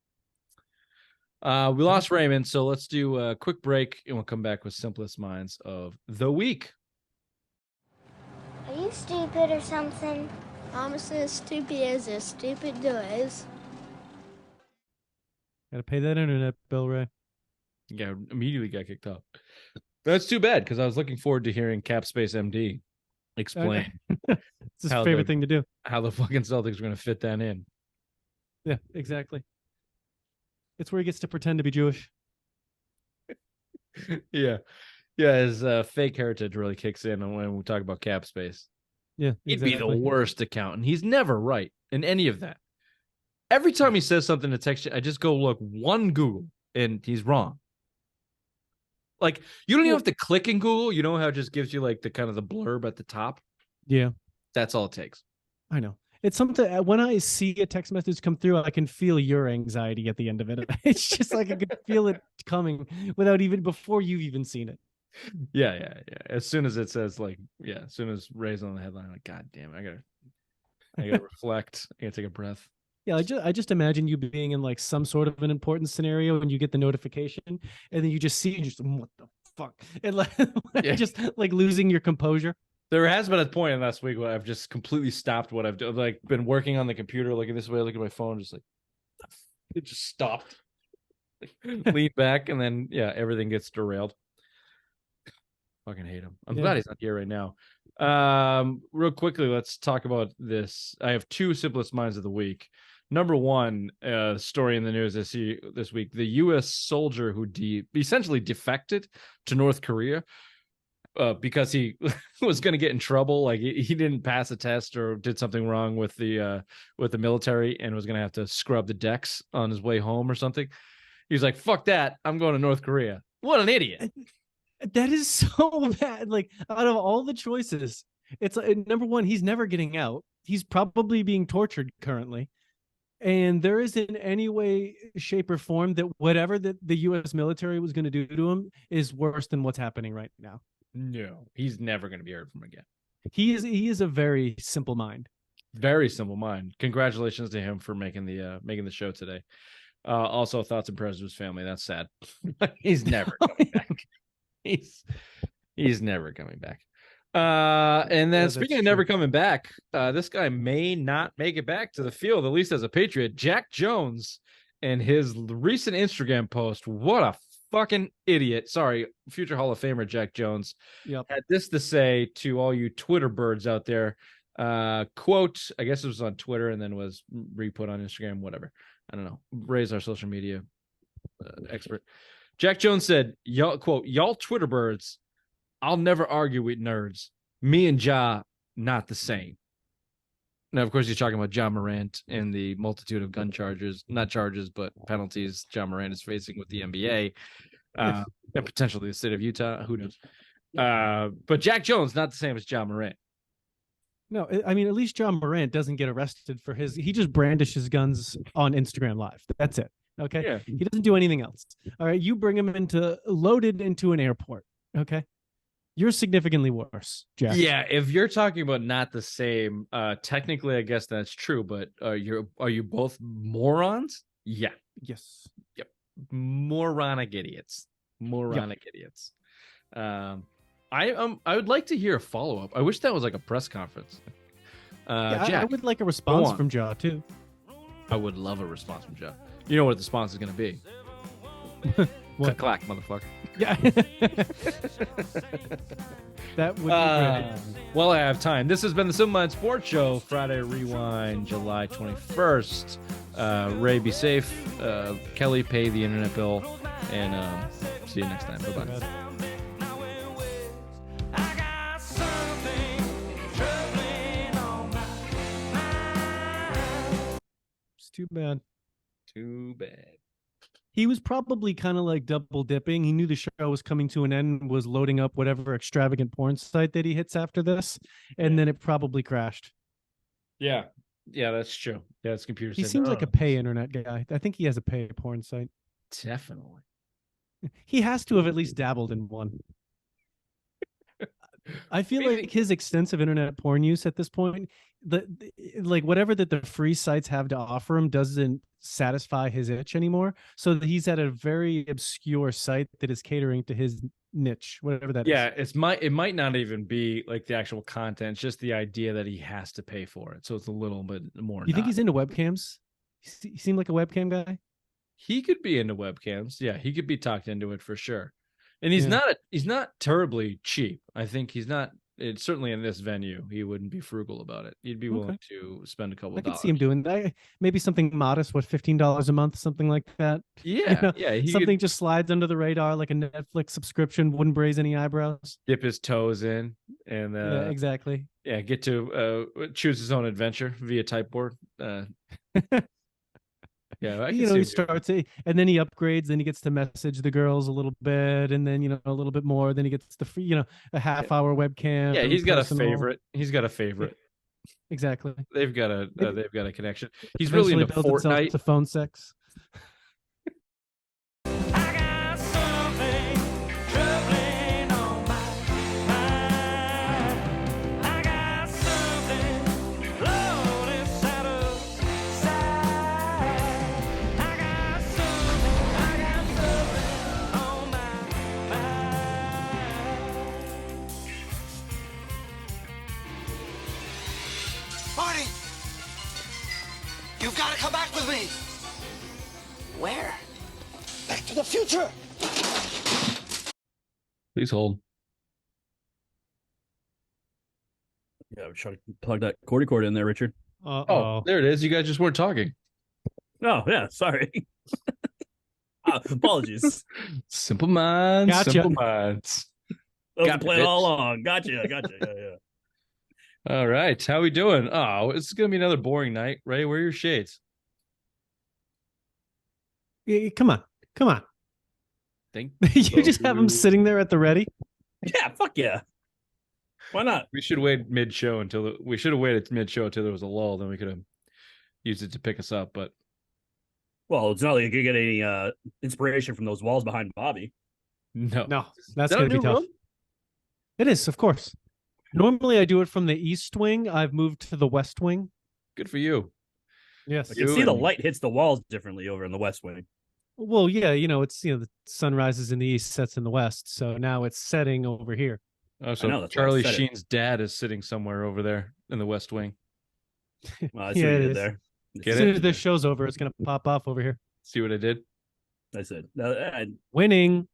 We lost Raymond, so let's do a quick break, and we'll come back with simplest minds of the week. Are you stupid or something? I'm as stupid as stupid does. Gotta pay that internet bill, Ray. Yeah, immediately got kicked out. That's too bad, because I was looking forward to hearing Capspace MD explain It's his favorite thing to do. how the fucking Celtics are going to fit that in. Yeah, exactly. It's where he gets to pretend to be Jewish. Yeah. His fake heritage really kicks in when we talk about cap space. Yeah, He'd be the worst accountant. He's never right in any of that. Every time he says something to text you, I just go look one Google, and he's wrong. Like, you don't even have to click in Google. You know how it just gives you like the kind of the blurb at the top? Yeah. That's all it takes. I know. It's something when I see a text message come through, I can feel your anxiety at the end of it. It's just like I could feel it coming before you've even seen it. Yeah. As soon as it says as soon as Ray's on the headline, I'm like, God damn, I gotta reflect. I gotta take a breath. Yeah, I just imagine you being in like some sort of an important scenario and you get the notification and then you just see and you're just what the fuck, and like just like losing your composure. There has been a point in last week where I've just completely stopped what I've done. Like, been working on the computer, looking this way, looking at my phone, just like it just stopped. Lean back, and then everything gets derailed. Fucking hate him. I'm glad he's not here right now. Real quickly, let's talk about this. I have two simplest minds of the week. Number one, story in the news this week: the U.S. soldier who essentially defected to North Korea because he was going to get in trouble. Like, he didn't pass a test or did something wrong with the military and was going to have to scrub the decks on his way home or something. He's like, "Fuck that! I'm going to North Korea." What an idiot! That is so bad. Like, out of all the choices, it's number one, he's never getting out. He's probably being tortured currently. And there isn't any way, shape, or form that whatever the U.S. military was going to do to him is worse than what's happening right now. No, he's never going to be heard from again. He is a very simple mind. Very simple mind. Congratulations to him for making the show today. Also, thoughts and prayers to his family. That's sad. He's never coming back. He's never coming back. And then speaking of never coming back, this guy may not make it back to the field, at least as a Patriot. Jack Jones and his recent Instagram post. What a fucking idiot. Sorry, future Hall of Famer Jack Jones. Yep. Had this to say to all you Twitter birds out there. Quote, I guess it was on Twitter and then was re-put on Instagram, whatever. I don't know. Ray's our social media expert. Jack Jones said, "Y'all, quote, y'all Twitter birds, I'll never argue with nerds. Me and Ja, not the same." Now, of course, he's talking about Ja Morant and the multitude of gun charges, not charges, but penalties Ja Morant is facing with the NBA and potentially the state of Utah. Who knows? But Jack Jones, not the same as Ja Morant. No, I mean, at least Ja Morant doesn't get arrested for he just brandishes guns on Instagram Live. That's it. Okay. Yeah. He doesn't do anything else. All right. You bring him loaded into an airport. Okay. You're significantly worse, Jack. Yeah. If you're talking about not the same, technically, I guess that's true. But are you both morons? Yeah. Yes. Yep. Moronic idiots. Idiots. I would like to hear a follow-up. I wish that was like a press conference. Jack, I would like a response from Ja too. I would love a response from Ja. You know what the response is going to be? What? Clack, motherfucker. Yeah. That would be great. Well, I have time. This has been the Simple Mind Sports Show, Friday Rewind, July 21st. Ray, be safe. Kelly, pay the internet bill. And See you next time. Bye bye. It's too bad. Too bad. He was probably kind of like double dipping. He knew the show was coming to an end, was loading up whatever extravagant porn site that he hits after this, and then it probably crashed. Yeah. Yeah, that's true. Yeah, it's computer. He seems like a pay internet guy. I think he has a pay porn site. Definitely. He has to have at least dabbled in one. I feel like his extensive internet porn use at this point, like whatever that the free sites have to offer him doesn't satisfy his itch anymore. So he's at a very obscure site that is catering to his niche, whatever that is. Yeah, it might not even be like the actual content, it's just the idea that he has to pay for it. So it's a little bit more. You think he's into webcams? He seemed like a webcam guy. He could be into webcams. Yeah, he could be talked into it for sure. And he's not terribly cheap. I think he's not. It's certainly in this venue, he wouldn't be frugal about it. He'd be willing to spend a couple of dollars. I could see him doing that. Maybe something modest, what, $15 a month, something like that. Yeah, something just slides under the radar, like a Netflix subscription, wouldn't raise any eyebrows. Dip his toes in, and yeah, exactly. Yeah, get to choose his own adventure via typeboard. Yeah, he starts it, and then he upgrades. Then he gets to message the girls a little bit, and then a little bit more. Then he gets the free, a half-hour webcam. Yeah, he's got a favorite. He's got a favorite. Exactly. They've got a connection. He's really into Fortnite. To phone sex. Marty! You've got to come back with me! Where? Back to the future! Please hold. Yeah, we're trying to plug that cordy cord in there, Richard. Oh, there it is. You guys just weren't talking. Oh, yeah, sorry. Apologies. Simple minds. Gotcha. Simple minds. That was the plan all along. Gotcha. Yeah. All right. How we doing? Oh, it's going to be another boring night. Ray, where are your shades? Yeah, come on. Think You just have them sitting there at the ready? Yeah, fuck yeah. Why not? We should wait mid-show until we should have waited mid-show until there was a lull. Then we could have used it to pick us up. But it's not like you could get any inspiration from those walls behind Bobby. No, that's going to be tough. Room? It is, of course. Normally, I do it from the east wing. I've moved to the west wing. Good for you. Yes, I can see the light hits the walls differently over in the west wing. Well, yeah, it's the sun rises in the east, sets in the west, so now it's setting over here. Oh, so Charlie Sheen's dad is sitting somewhere over there in the west wing. Well, I see what you did there. As soon as this show's over, it's going to pop off over here. See what I did? I said winning.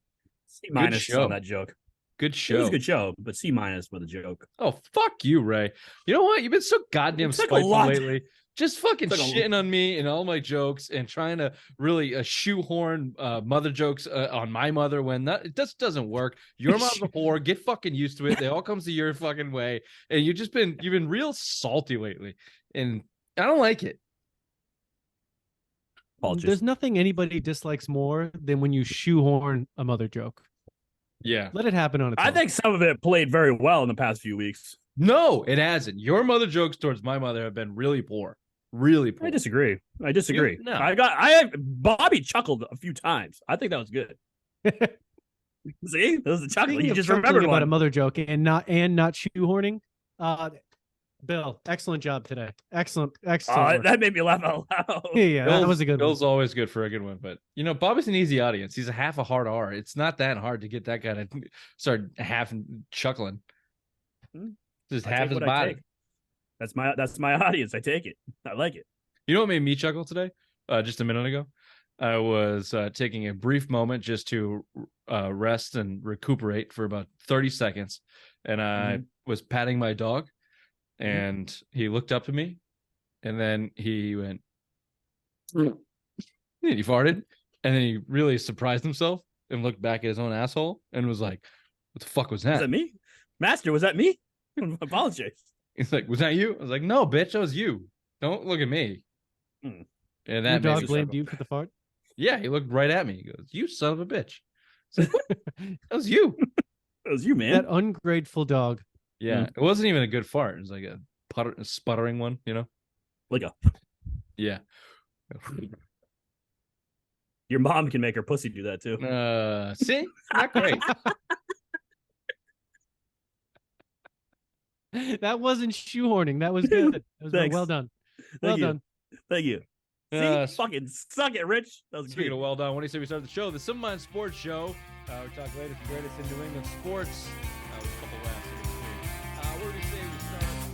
C- on that joke. Good show. It was a good show, but C- with a joke. Oh, fuck you, Ray. You know what? You've been so goddamn spiteful lately. Just fucking shitting on me and all my jokes and trying to really shoehorn mother jokes on my mother when it just doesn't work. Your mom's a whore. Get fucking used to it. They all comes to your fucking way. And you've been real salty lately. And I don't like it. Apologies. There's nothing anybody dislikes more than when you shoehorn a mother joke. Yeah. Let it happen on its own. I think some of it played very well in the past few weeks. No, it hasn't. Your mother jokes towards my mother have been really poor. Really poor. I disagree. No. Bobby chuckled a few times. I think that was good. See? That was the chuckle. You just remembered about a mother joke and not shoehorning. Bill, excellent job today. Excellent. That made me laugh out loud. Yeah, that was a good Bill's always good for a good one. But, Bobby's an easy audience. He's a half a hard R. It's not that hard to get that guy to start half chuckling. Just half his body. That's my audience. I take it. I like it. You know what made me chuckle today? Just a minute ago. I was taking a brief moment just to rest and recuperate for about 30 seconds. And I was patting my dog. And he looked up to me, and then he went, and he farted, and then he really surprised himself, and looked back at his own asshole and was like, "What the fuck was Was that?" that me? Master, was that me? Apologize. He's like, "Was that you?" I was like, "No, bitch, that was you. Don't look at me." Hmm. And Your that made dog me blamed chuckle. you for the fart. Yeah, he looked right at me. He goes, "You son of a bitch." I was like, "What? That was you." That was you, man. That ungrateful dog. Yeah, it wasn't even a good fart. It was like a sputtering one, you know? Like a Yeah. your mom can make her pussy do that too. See, not great. That wasn't shoehorning. That was good. That was Thanks. well done. Thank Well you. done. Thank you. See, fucking suck it, Rich. That was Speaking good. of well done, what do you say we start the show? The Simple Mind Sports Show. We talk latest and greatest in New England sports. With a couple laughs in between. What do we say we start?